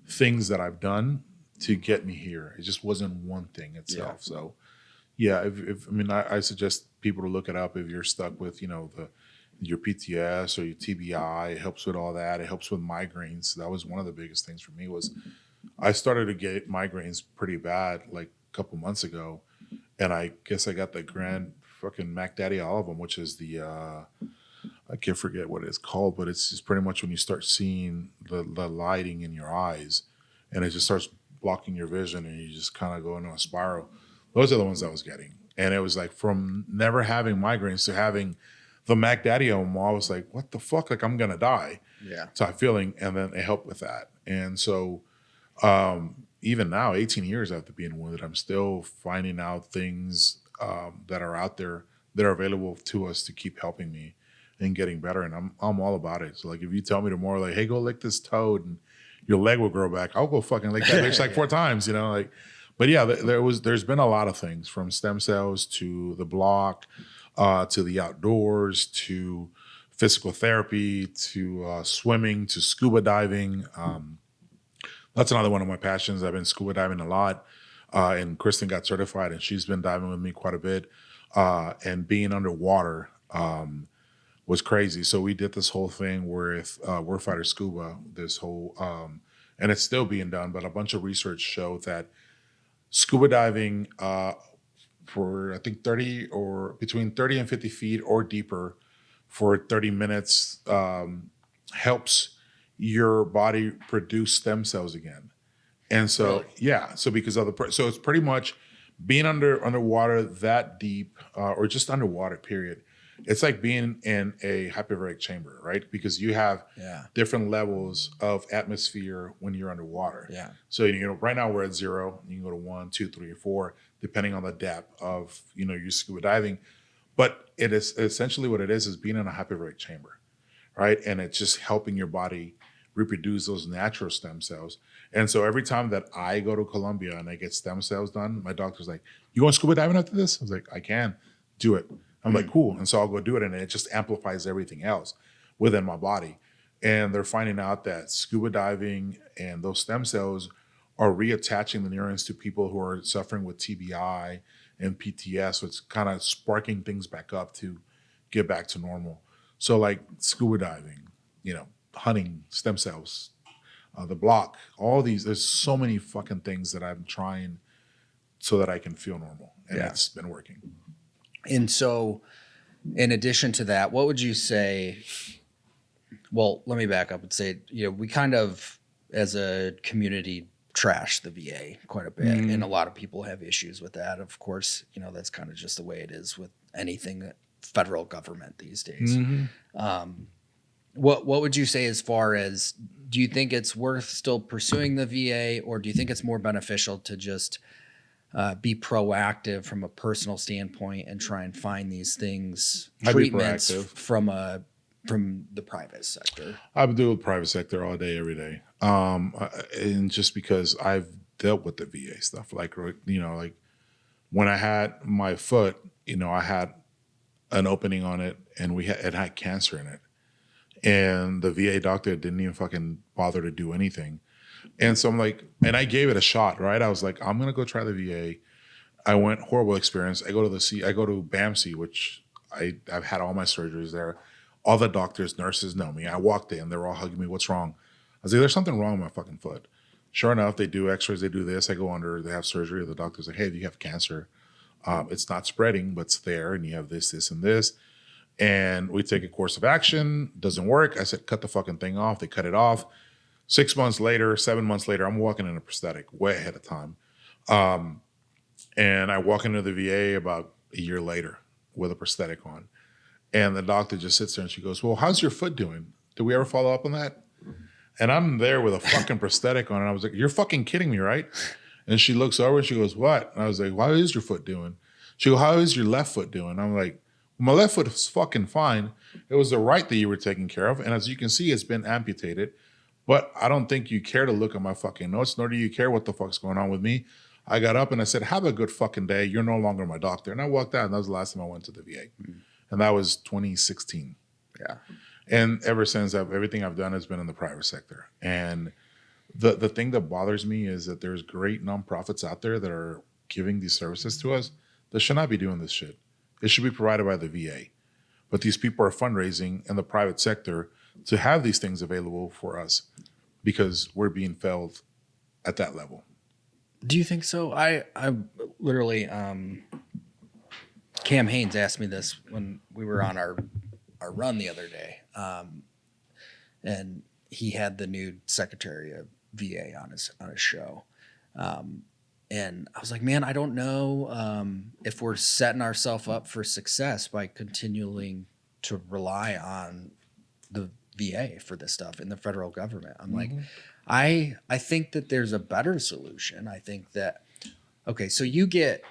things that I've done to get me here. It just wasn't one thing itself. Yeah. So yeah, I suggest people to look it up if you're stuck with, your PTS or your TBI. It helps with all that. It helps with migraines. That was one of the biggest things for me. Was I started to get migraines pretty bad like a couple months ago, and I guess I got the grand fucking Mac Daddy all of them, which is the I can't forget what it's called, but it's just pretty much when you start seeing the lighting in your eyes and it just starts blocking your vision and you just kind of go into a spiral. Those are the ones I was getting. And it was like from never having migraines to having the Mac Daddy on, I was like, what the fuck? Like, I'm going to die. Yeah. Type feeling. And then it helped with that. And so even now, 18 years after being wounded, I'm still finding out things that are out there that are available to us to keep helping me and getting better. And I'm all about it. So like, if you tell me tomorrow, like, hey, go lick this toad and your leg will grow back, I'll go fucking lick that bitch like 4 times, you know, like, but yeah, there's been a lot of things from stem cells to the block, to the outdoors, to physical therapy, to swimming, to scuba diving. That's another one of my passions. I've been scuba diving a lot. And Kristen got certified and she's been diving with me quite a bit. And being underwater was crazy. So we did this whole thing with Warfighter Scuba, this whole, and it's still being done, but a bunch of research showed that scuba diving for I think 30 or between 30 and 50 feet or deeper for 30 minutes helps your body produce stem cells again. And so, Really? yeah, so because of so it's pretty much being underwater that deep or just underwater, period. It's like being in a hyperbaric chamber, right? Because you have different levels of atmosphere when you're underwater. Yeah. So, you know, right now we're at 0. You can go to 1, 2, 3, or 4, depending on the depth of, you know, your scuba diving. But it is essentially what it is being in a hyperbaric chamber, right? And it's just helping your body reproduce those natural stem cells. And so every time that I go to Colombia and I get stem cells done, my doctor's like, you going scuba diving after this? I was like, I can do it. I'm like, cool. And so I'll go do it. And it just amplifies everything else within my body. And they're finding out that scuba diving and those stem cells are reattaching the neurons to people who are suffering with TBI and PTS. So it's kind of sparking things back up to get back to normal. So like scuba diving, you know, hunting, stem cells, the block, all these, there's so many fucking things that I'm trying so that I can feel normal. And it's been working. And so in addition to that, what would you say? Well, let me back up and say, you know, we kind of, as a community, trash the VA quite a bit. And a lot of people have issues with that. Of course, you know, that's kind of just the way it is with anything that federal government these days. What would you say as far as, do you think it's worth still pursuing the VA, or do you think it's more beneficial to just be proactive from a personal standpoint and try and find these things, treatments from the private sector? I've been doing the private sector all day, every day. And just because I've dealt with the VA stuff, like, you know, like when I had my foot, you know, I had an opening on it and it had cancer in it. And the VA doctor didn't even fucking bother to do anything. And so I'm like, and I gave it a shot, right? I was like, I'm going to go try the VA. I went, horrible experience. I go to BAMC, which I've had all my surgeries there. All the doctors, nurses know me. I walked in, they're all hugging me. What's wrong? I was like, there's something wrong with my fucking foot. Sure enough, they do x-rays, they do this. I go under, they have surgery. The doctor's like, hey, you have cancer. It's not spreading, but it's there. And you have this, this, and this. And we take a course of action. Doesn't work. I said, cut the fucking thing off. They cut it off. 6 months later, 7 months later, I'm walking in a prosthetic way ahead of time. And I walk into the VA about a year later with a prosthetic on. And the doctor just sits there and she goes, well, how's your foot doing? Did we ever follow up on that? And I'm there with a fucking prosthetic on. And I was like, you're fucking kidding me, right? And she looks over and she goes, what? And I was like, how is your foot doing? She goes, how is your left foot doing? I'm like, my left foot was fucking fine. It was the right that you were taking care of. And as you can see, it's been amputated. But I don't think you care to look at my fucking notes, nor do you care what the fuck's going on with me. I got up and I said, have a good fucking day. You're no longer my doctor. And I walked out, and that was the last time I went to the VA. And that was 2016. Yeah. And ever since, everything I've done has been in the private sector. And the thing that bothers me is that there's great nonprofits out there that are giving these services to us that should not be doing this shit. It should be provided by the VA. But these people are fundraising in the private sector to have these things available for us because we're being failed at that level. Do you think so? I literally, Cam Haynes asked me this when we were on our our run the other day, and he had the new Secretary of VA on his show. And I was like, man, I don't know if we're setting ourselves up for success by continuing to rely on the VA for this stuff in the federal government. I'm like, I think that there's a better solution. I think that, okay, so you get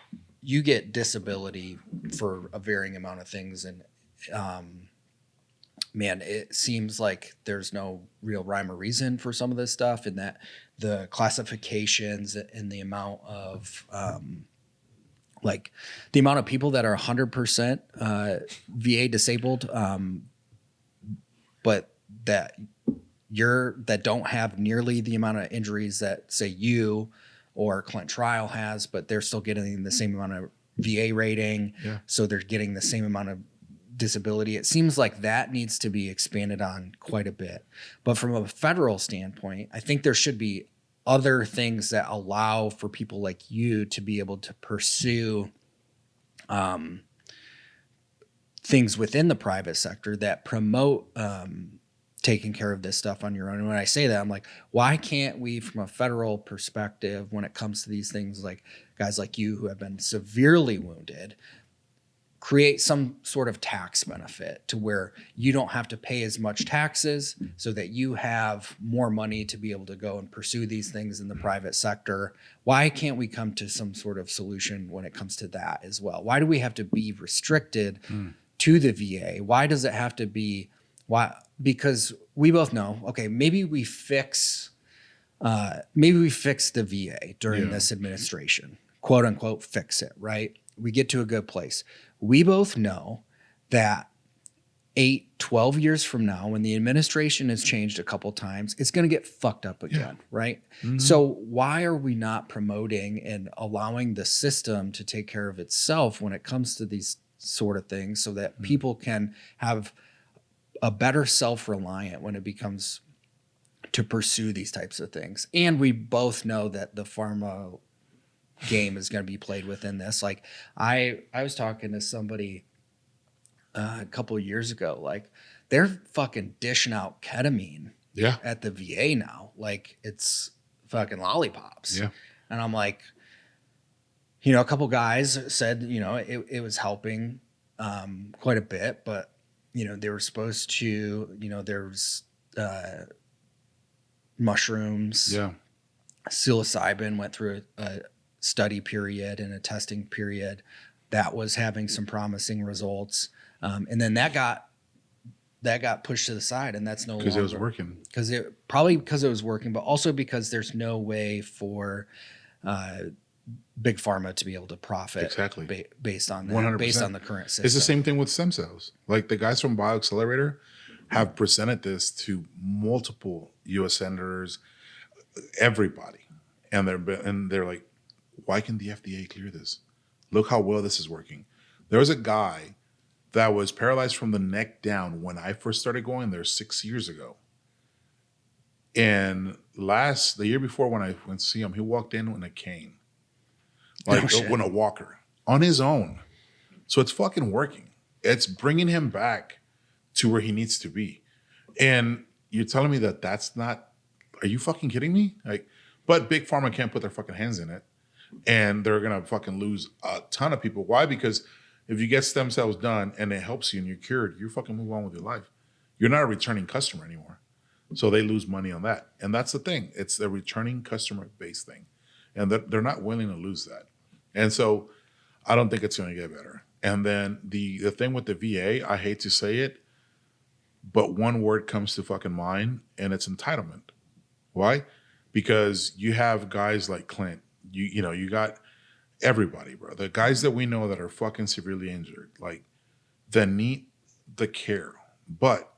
disability for a varying amount of things, and man, it seems like there's no real rhyme or reason for some of this stuff, and that the classifications and the amount of like the amount of people that are 100% VA disabled, but that don't have nearly the amount of injuries that say you or Clint Trial has, but they're still getting the same amount of VA rating. Yeah. So they're getting the same amount of disability. It seems like that needs to be expanded on quite a bit. But from a federal standpoint, I think there should be other things that allow for people like you to be able to pursue things within the private sector that promote taking care of this stuff on your own. And when I say that, I'm like, why can't we, from a federal perspective, when it comes to these things, like guys like you who have been severely wounded, create some sort of tax benefit to where you don't have to pay as much taxes so that you have more money to be able to go and pursue these things in the private sector? Why can't we come to some sort of solution when it comes to that as well? Why do we have to be restricted to the VA? Why does it have to be, why? Because we both know, okay, maybe we fix the VA during this administration, quote unquote, fix it, right? We get to a good place. We both know that 8-12 years from now, when the administration has changed a couple times, it's going to get fucked up again, right? So why are we not promoting and allowing the system to take care of itself when it comes to these sort of things, so that people can have a better self-reliant when it becomes to pursue these types of things? And we both know that the pharma game is going to be played within this. Like I was talking to somebody a couple of years ago, like they're fucking dishing out ketamine at the VA now. Like it's fucking lollipops. Yeah. And I'm like, you know, a couple guys said, you know, it was helping quite a bit, but you know, they were supposed to, you know, there's mushrooms, psilocybin went through a study period and a testing period that was having some promising results, and then that got pushed to the side, and that's no longer because it was working. Because it was working, but also because there's no way for big pharma to be able to profit based on that, 100%. Based on the current system. It's the same thing with stem cells. Like the guys from BioAccelerator have presented this to multiple U.S. senators, everybody, and they're like, why can the FDA clear this? Look how well this is working. There was a guy that was paralyzed from the neck down when I first started going there 6 years ago. And the year before when I went to see him, he walked in with a cane. Like with a walker on his own. So it's fucking working. It's bringing him back to where he needs to be. And you're telling me that that's not, are you fucking kidding me? Like, but big pharma can't put their fucking hands in it. And they're going to fucking lose a ton of people. Why? Because if you get stem cells done and it helps you and you're cured, you fucking move on with your life. You're not a returning customer anymore. So they lose money on that. And that's the thing. It's the returning customer based thing. And they're not willing to lose that. And so I don't think it's going to get better. And then the thing with the VA, I hate to say it, but one word comes to fucking mind, and it's entitlement. Why? Because you have guys like Clint. You know, you got everybody, bro. The guys that we know that are fucking severely injured, like, that need the care. But,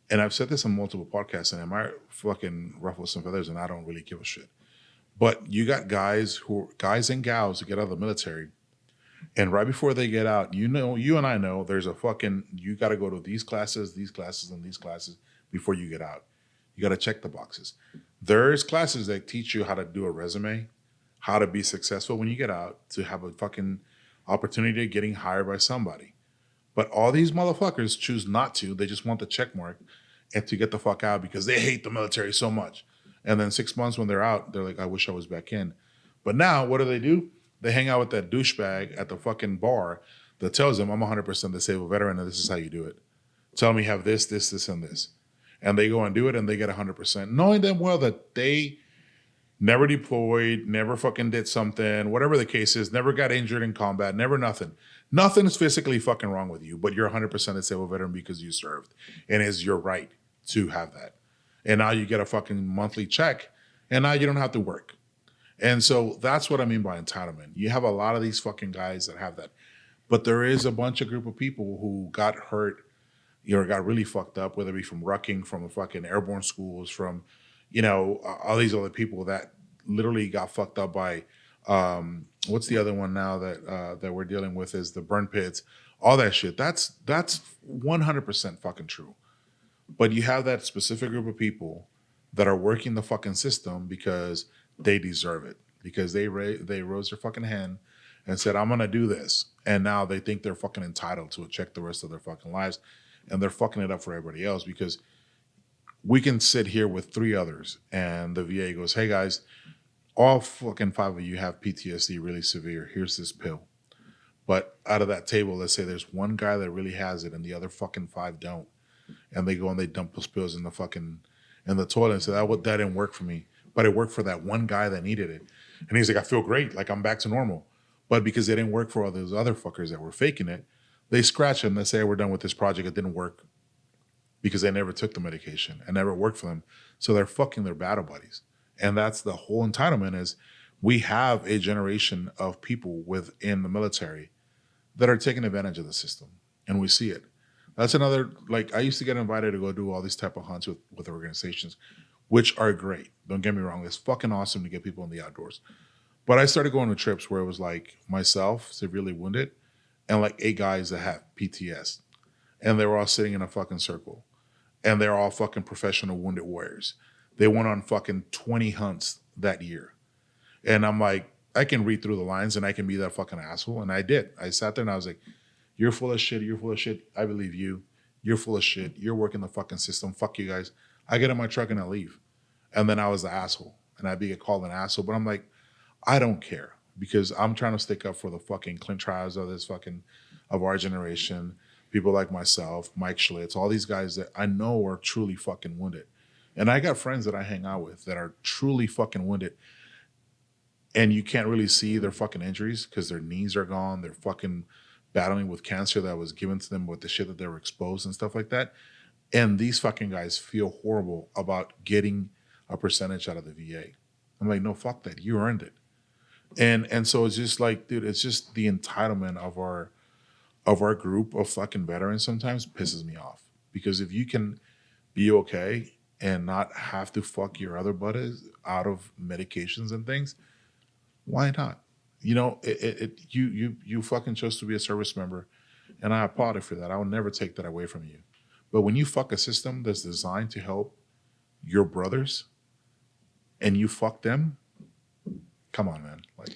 and I've said this on multiple podcasts, and I might fucking ruffle some feathers, and I don't really give a shit. But you got guys and gals who get out of the military, and right before they get out, you know, you and I know there's a fucking, you got to go to these classes, and these classes before you get out. You got to check the boxes. There's classes that teach you how to do a resume, how to be successful when you get out, to have a fucking opportunity of getting hired by somebody. But all these motherfuckers choose not to. They just want the check mark and to get the fuck out because they hate the military so much. And then 6 months when they're out, they're like, I wish I was back in. But now, what do? They hang out with that douchebag at the fucking bar that tells them, I'm 100% disabled veteran and this is how you do it. Tell me you have this, this, this, and this. And they go and do it and they get 100%, knowing damn well that they never deployed, never fucking did something, whatever the case is, never got injured in combat, never nothing. Nothing is physically fucking wrong with you, but you're 100% disabled veteran because you served. And it's your right to have that. And now you get a fucking monthly check and now you don't have to work. And so that's what I mean by entitlement. You have a lot of these fucking guys that have that. But there is a bunch of group of people who got hurt, got really fucked up, whether it be from rucking, from the fucking airborne schools, from, all these other people that literally got fucked up by, what's the other one now that we're dealing with is the burn pits, all that shit. That's 100% fucking true. But you have that specific group of people that are working the fucking system because they deserve it, because they rose their fucking hand and said, I'm going to do this. And now they think they're fucking entitled to a check the rest of their fucking lives. And they're fucking it up for everybody else because we can sit here with 3 others and the VA goes, hey guys, all fucking 5 of you have PTSD really severe. Here's this pill. But out of that table, let's say there's one guy that really has it and the other fucking 5 don't. And they go and they dump those pills in the toilet and say, that didn't work for me. But it worked for that one guy that needed it. And he's like, I feel great. Like I'm back to normal. But because it didn't work for all those other fuckers that were faking it, they scratch him. They say, we're done with this project. It didn't work because they never took the medication and never worked for them. So they're fucking their battle buddies. And that's the whole entitlement is we have a generation of people within the military that are taking advantage of the system. And we see it. That's another, like I used to get invited to go do all these type of hunts with organizations, which are great. Don't get me wrong. It's fucking awesome to get people in the outdoors. But I started going to trips where it was like myself, severely wounded, and like 8 guys that have PTS. And they were all sitting in a fucking circle. And they're all fucking professional wounded warriors. They went on fucking 20 hunts that year. And I'm like, I can read through the lines and I can be that fucking asshole. And I did. I sat there and I was like, you're full of shit. You're full of shit. I believe you. You're full of shit. You're working the fucking system. Fuck you guys. I get in my truck and I leave. And then I was the asshole. And I'd be called an asshole. But I'm like, I don't care because I'm trying to stick up for the fucking Clint Trials of our generation. People like myself, Mike Schlitz, all these guys that I know are truly fucking wounded. And I got friends that I hang out with that are truly fucking wounded. And you can't really see their fucking injuries because their knees are gone. They're fucking battling with cancer that was given to them with the shit that they were exposed and stuff like that. And these fucking guys feel horrible about getting a percentage out of the VA. I'm like, no, fuck that. You earned it. And so it's just like, dude, it's just the entitlement of our group of fucking veterans sometimes pisses me off. Because if you can be okay and not have to fuck your other buddies out of medications and things, why not? You fucking chose to be a service member, and I applaud you for that. I will never take that away from you. But when you fuck a system that's designed to help your brothers, and you fuck them, come on, man. Like,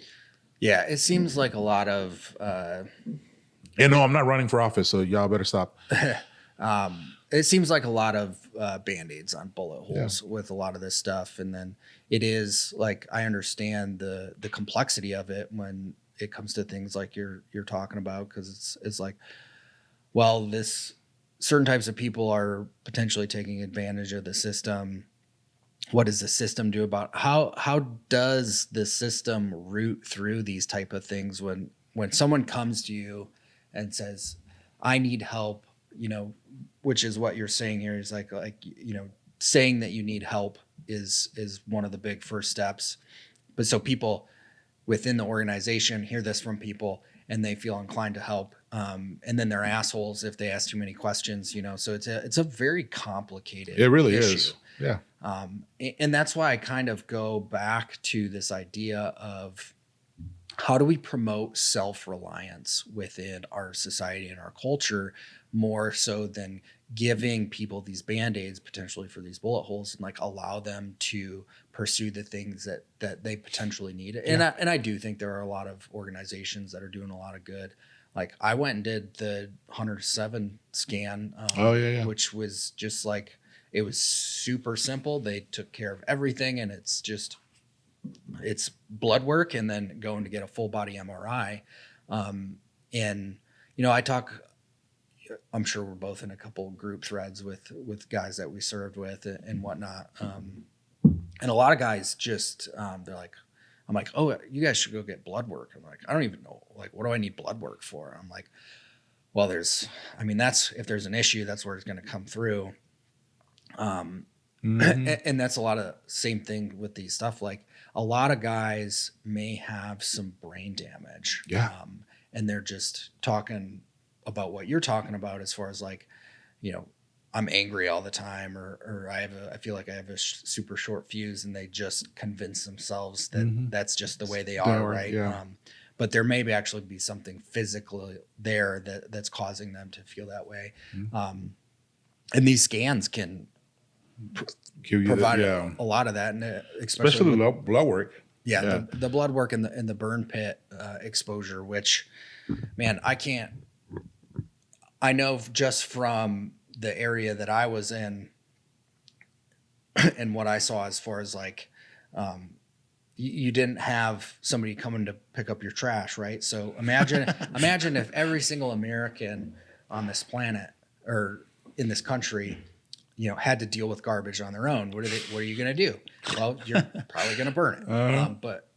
yeah, it seems like a lot of. No, I'm not running for office, so y'all better stop. It seems like a lot of Band-Aids on bullet holes with a lot of this stuff. And then it is like, I understand the complexity of it when it comes to things like you're talking about, because it's like, well, this certain types of people are potentially taking advantage of the system. What does the system do about how does the system root through these type of things when someone comes to you and says, I need help, which is what you're saying here is like, saying that you need help is one of the big first steps. But so people within the organization hear this from people and they feel inclined to help. And then they're assholes if they ask too many questions, so it's a very complicated It really issue. is. Yeah. And that's why I kind of go back to this idea of how do we promote self-reliance within our society and our culture more so than giving people these Band-Aids potentially for these bullet holes and like allow them to pursue the things that they potentially need. And I do think there are a lot of organizations that are doing a lot of good. Like I went and did the 107 scan, which was just like, it was super simple. They took care of everything, and it's blood work and then going to get a full body MRI. And, you know, I'm sure we're both in a couple group threads with guys that we served with and whatnot. And a lot of guys just, they're like, I'm like, oh, you guys should go get blood work. I'm like, I don't even know. Like, what do I need blood work for? I'm like, well, that's, if there's an issue, that's where it's going to come through. And that's a lot of same thing with these stuff. Like a lot of guys may have some brain damage. Yeah. And they're just talking about what you're talking about as far as like, you know, I'm angry all the time, or I feel like I have a super short fuse, and they just convince themselves that that's just the way they are. Right. Yeah. But there may actually be something physically there that's causing them to feel that way. And these scans can provide a lot of that, and especially the blood work. Yeah. The blood work and the burn pit exposure, which, man, I know just from the area that I was in and what I saw as far as like, you didn't have somebody coming to pick up your trash, right? So imagine if every single American on this planet or in this country, you know, had to deal with garbage on their own. What are you going to do? Well, you're probably going to burn it. But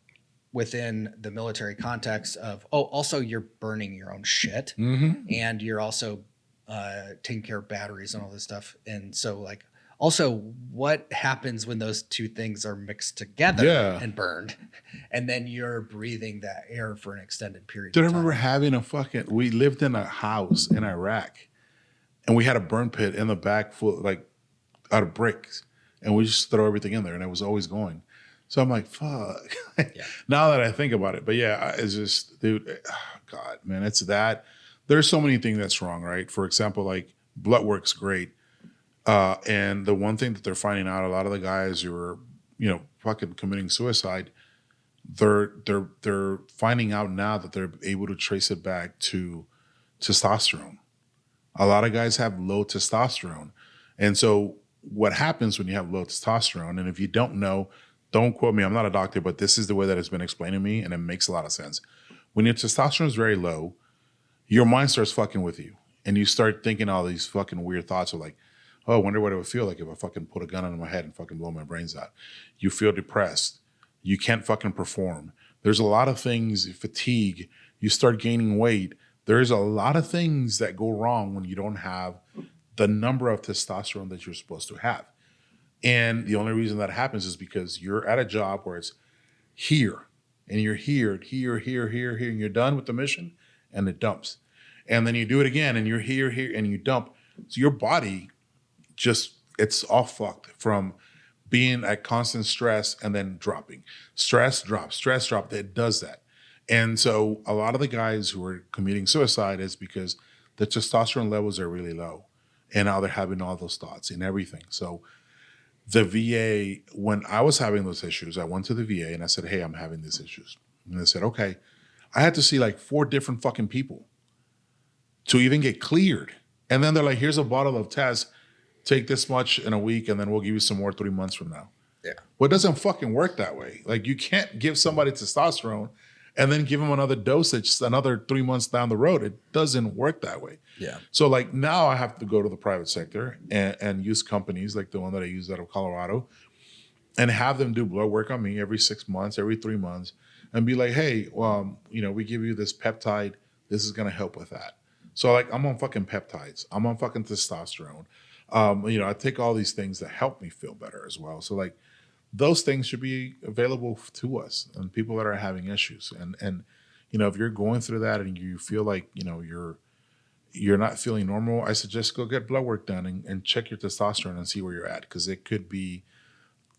within the military context of, also you're burning your own shit, and you're also taking care of batteries and all this stuff. And so like, also what happens when those two things are mixed together and burned, and then you're breathing that air for an extended period of time. I remember having we lived in a house in Iraq, and we had a burn pit in the back full, like out of bricks, and we just throw everything in there, and it was always going. So I'm like, fuck. Now that I think about it, but yeah, it's just, dude, God, man, it's that. There's so many things that's wrong, right? For example, like blood work's great. And the one thing that they're finding out, a lot of the guys who are, you know, fucking committing suicide, they're finding out now that they're able to trace it back to testosterone. A lot of guys have low testosterone. And so what happens when you have low testosterone, and if you don't know, don't quote me, I'm not a doctor, but this is the way that it's been explained to me, and it makes a lot of sense. When your testosterone is very low, your mind starts fucking with you, and you start thinking all these fucking weird thoughts of like, oh, I wonder what it would feel like if I fucking put a gun on my head and fucking blow my brains out. You feel depressed. You can't fucking perform. There's a lot of things, fatigue. You start gaining weight. There's a lot of things that go wrong when you don't have the number of testosterone that you're supposed to have. And the only reason that happens is because you're at a job where it's here, and you're here, and you're done with the mission, and it dumps. And then you do it again, and you're here, and you dump. So your body it's all fucked from being at constant stress and then dropping. Stress drop. It does that. And so a lot of the guys who are committing suicide is because the testosterone levels are really low, and now they're having all those thoughts and everything. So the VA, when I was having those issues, I went to the VA and I said, hey, I'm having these issues. And they said, okay. I had to see like 4 different fucking people to even get cleared. And then they're like, here's a bottle of test. Take this much in a week, and then we'll give you some more 3 months from now. Yeah. Well, it doesn't fucking work that way. Like, you can't give somebody testosterone and then give them another dosage another 3 months down the road. It doesn't work that way. Yeah. So like now I have to go to the private sector and use companies like the one that I use out of Colorado and have them do blood work on me every 6 months, every 3 months, and be like, hey, you know, we give you this peptide. This is going to help with that. So like I'm on fucking peptides. I'm on fucking testosterone. You know, I take all these things that help me feel better as well. So like those things should be available to us and people that are having issues. And you know, if you're going through that and you feel like, you know, you're not feeling normal, I suggest go get blood work done and check your testosterone and see where you're at, because it could be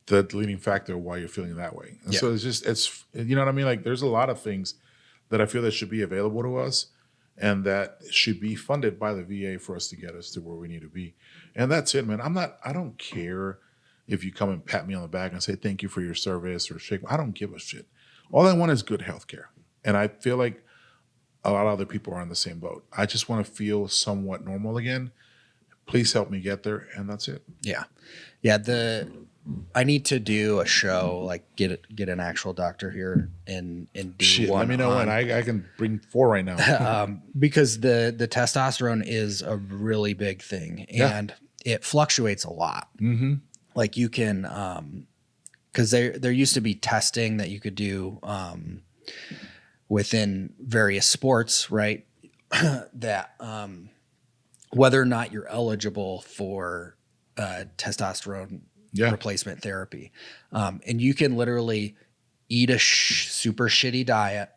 the leading factor of why you're feeling that way. And so it's you know what I mean? Like there's a lot of things that I feel that should be available to us and that should be funded by the VA for us to get us to where we need to be. And that's it, man. I don't care if you come and pat me on the back and say, thank you for your service or shake. I don't give a shit. All I want is good health care. And I feel like a lot of other people are in the same boat. I just want to feel somewhat normal again. Please help me get there, and that's it. Yeah. I need to do a show, like get an actual doctor here and do Shit, one. let me know when. I can bring 4 right now. Because the testosterone is a really big thing, and it fluctuates a lot. Mm-hmm. Like you can, because there used to be testing that you could do within various sports, right? That whether or not you're eligible for testosterone replacement therapy. And you can literally eat a super shitty diet,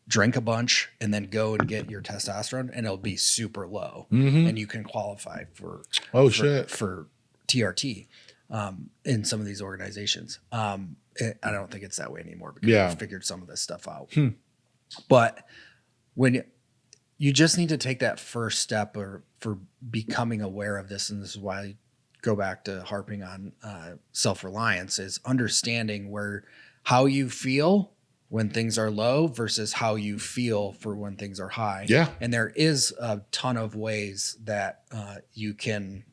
drink a bunch, and then go and get your testosterone, and it'll be super low. Mm-hmm. And you can qualify for TRT in some of these organizations. I don't think it's that way anymore because we figured some of this stuff out. But when you just need to take that first step for becoming aware of this, and this is why I go back to harping on self-reliance, is understanding how you feel when things are low versus how you feel for when things are high. Yeah. And there is a ton of ways that you can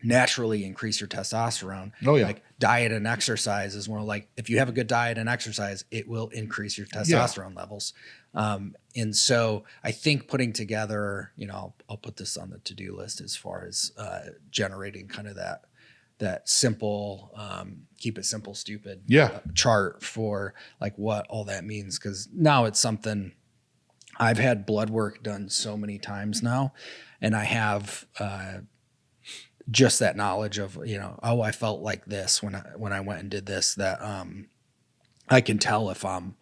naturally increase your testosterone. Oh yeah. Like diet and exercise is more like, if you have a good diet and exercise, it will increase your testosterone levels. And so I think putting together, I'll put this on the to-do list as far as generating kind of that simple, keep it simple, stupid chart for like what all that means. Cause now it's something I've had blood work done so many times now. And I have, just that knowledge of, I felt like this when I went and did this, that, I can tell if I'm,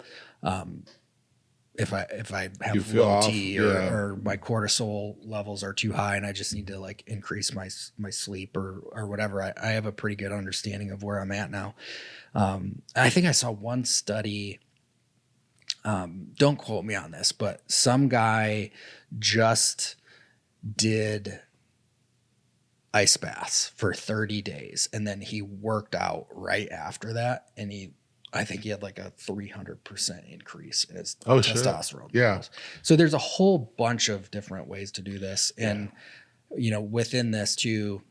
if I have low T or my cortisol levels are too high and I just need to like increase my sleep or whatever. I have a pretty good understanding of where I'm at now. I think I saw one study, don't quote me on this, but some guy just did ice baths for 30 days and then he worked out right after that, and I think he had like a 300% increase in his testosterone. Yeah. So there's a whole bunch of different ways to do this. And, within this too,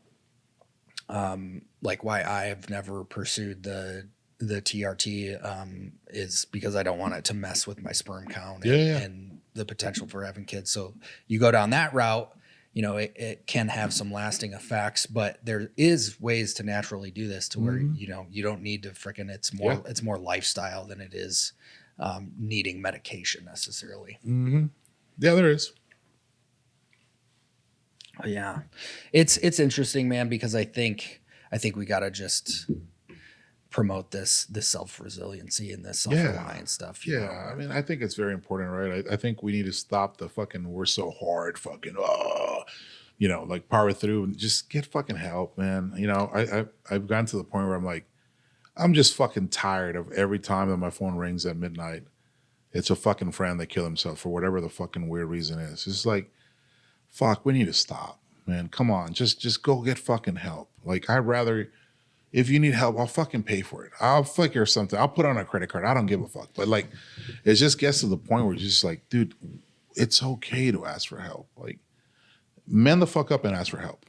like why I have never pursued the TRT is because I don't want it to mess with my sperm count and the potential for having kids. So you go down that route, it can have some lasting effects, but there is ways to naturally do this to where, you don't need to it's more lifestyle than it is needing medication necessarily. Mm-hmm. Yeah, there is. Yeah. It's interesting, man, because I think we got to just promote this self-resiliency and this self-reliance stuff. I mean, I think it's very important, right? I think we need to stop the fucking, we're so hard fucking, like power through and just get fucking help, man. I've gotten to the point where I'm like, I'm just fucking tired of every time that my phone rings at midnight, it's a fucking friend that killed himself for whatever the fucking weird reason is. It's like, fuck, we need to stop, man. Come on, just go get fucking help. Like, I'd rather, if you need help, I'll fucking pay for it. I'll figure something. I'll put on a credit card. I don't give a fuck. But like, it just gets to the point where it's just like, dude, it's okay to ask for help. Like, man the fuck up and ask for help.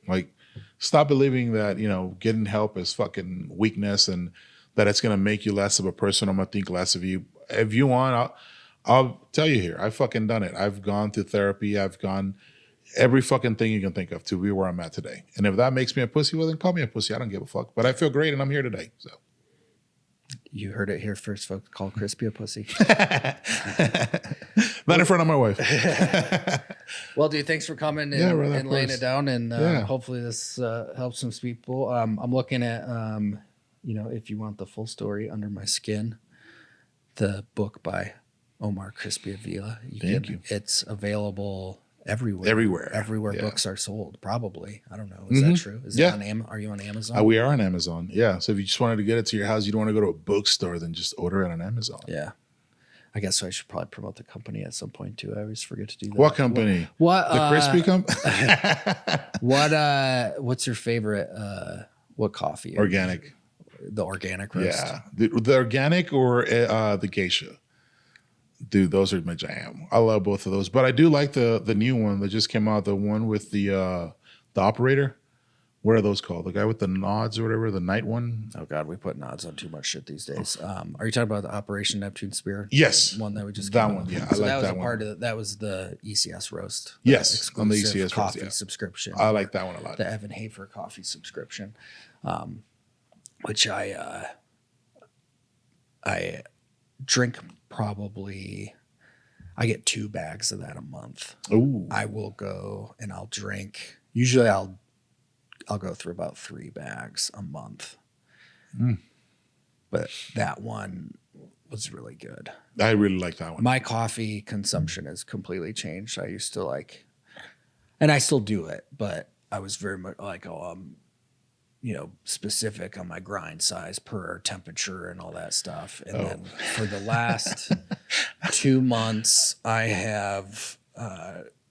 Like, stop believing that, getting help is fucking weakness and that it's going to make you less of a person. I'm going to think less of you. If you want, I'll tell you here. I've fucking done it. I've gone to therapy. I've gone every fucking thing you can think of to be where I'm at today. And if that makes me a pussy, well, then call me a pussy. I don't give a fuck. But I feel great and I'm here today. So. You heard it here first, folks. Call Crispy a pussy. Not in front of my wife. Well, dude, thanks for coming and laying it down. And hopefully this helps some people. I'm looking at, if you want the full story, Under My Skin, the book by Omar Crispy Avila. Thank you. It's available everywhere books are sold, probably. I don't know. Is that true? Is it are you on Amazon? We are on Amazon. Yeah. So if you just wanted to get it to your house, you don't want to go to a bookstore, then just order it on Amazon. Yeah. I guess I should probably promote the company at some point too. I always forget to do that. What company? What the Crispy company? What's your favorite what coffee? Organic. The organic roast. Yeah. The organic or the geisha? Dude, those are my jam. I love both of those, but I do like the new one that just came out. The one with the operator. What are those called? The guy with the nods or whatever, the night one. Oh God, we put nods on too much shit these days. Are you talking about the Operation Neptune Spear? Yes, One that we just that came one. out? Yeah, So I like that was that a one. part of that was the ECS roast. Yes, on the exclusive ECS roast, coffee yeah. subscription. I like that one a lot. The Evan Hafer coffee subscription, which I drink probably. I get 2 bags of that a month. Ooh, I will go and I'll drink. Usually I'll go through about 3 bags a month. But that one was really good. I really like that one. My coffee consumption has completely changed. I used to like, and I still do it, but I was very much like, specific on my grind size per temperature and all that stuff. And then for the last 2 months, I have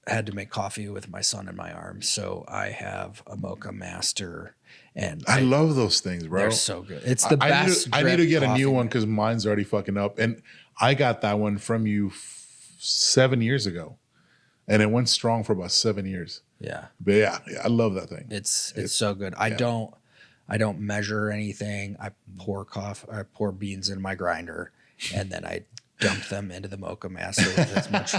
had to make coffee with my son in my arms. So I have a Mocha Master, and I love those things, bro. they're so good. It's the best. I need to get a new coffee. one because mine's already fucking up. And I got that one from you 7 years ago, and it went strong for about 7 years. Yeah. But yeah, I love that thing. It's so good. I don't measure anything. I pour beans in my grinder, and then I dump them into the Mocha Master with as much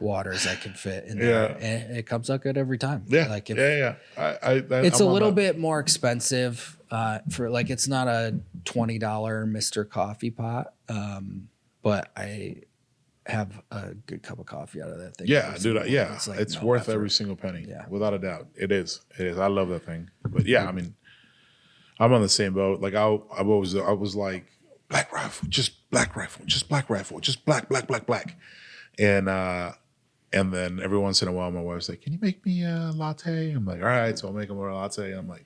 water as I can fit in there. And it comes out good every time. Yeah. Like It's a little bit more expensive for like, it's not a $20 Mr. Coffee pot. But I have a good cup of coffee out of that thing. Yeah, dude. Yeah. It's, like It's no worth effort. every single penny. Yeah. Without a doubt. It is. I love that thing. But yeah, I mean, I'm on the same boat. Like I was like, black rifle, just black rifle, just black rifle, just black. And then every once in a while, my wife's like, "Can you make me a latte?" I'm like, "All right." So I'll make them a latte. And I'm like,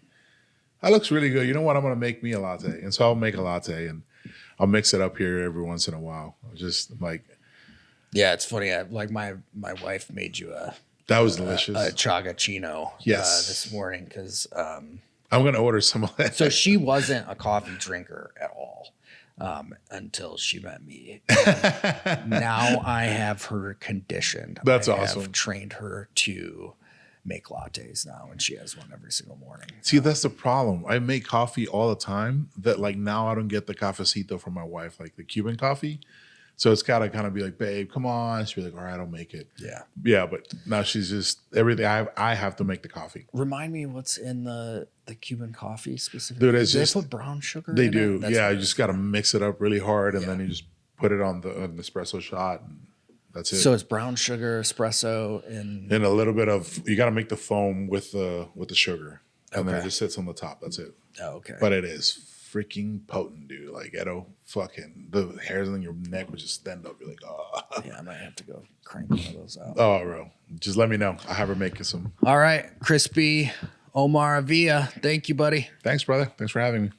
"That looks really good. You know what? I'm gonna make me a latte." And so I'll make a latte and I'll mix it up here every once in a while. Just like, yeah, it's funny. Like my wife made you that was delicious. a chagachino Yes. this morning because I'm gonna order some of that. so she wasn't a coffee drinker at all until she met me. Now I have her conditioned. That's I awesome. have trained her to make lattes now, and she has one every single morning. See, that's the problem. I make coffee all the time that like now I don't get the cafecito from my wife, like the Cuban coffee. So it's got to kind of be like, babe, come on. She'll be like, all right, I'll make it. Yeah. Yeah, but now she's just everything. I have to make the coffee. Remind me what's in the Cuban coffee specifically. Dude, it's Do just they put brown sugar They in do. it? That's Yeah, what you just got to mix it up really hard, and Yeah. then you just put it on an espresso shot, and that's it. So it's brown sugar, espresso, and and a little bit of you got to make the foam with the sugar, and then it Okay. just sits on the top. That's it. oh, okay. But it is freaking potent, dude. Like, the hairs on your neck would just stand up. You're like, oh. Yeah, I might have to go crank one of those out. Oh, bro. Just let me know. I have her make some. All right, Crispy Omar Avila. Thank you, buddy. Thanks, brother. Thanks for having me.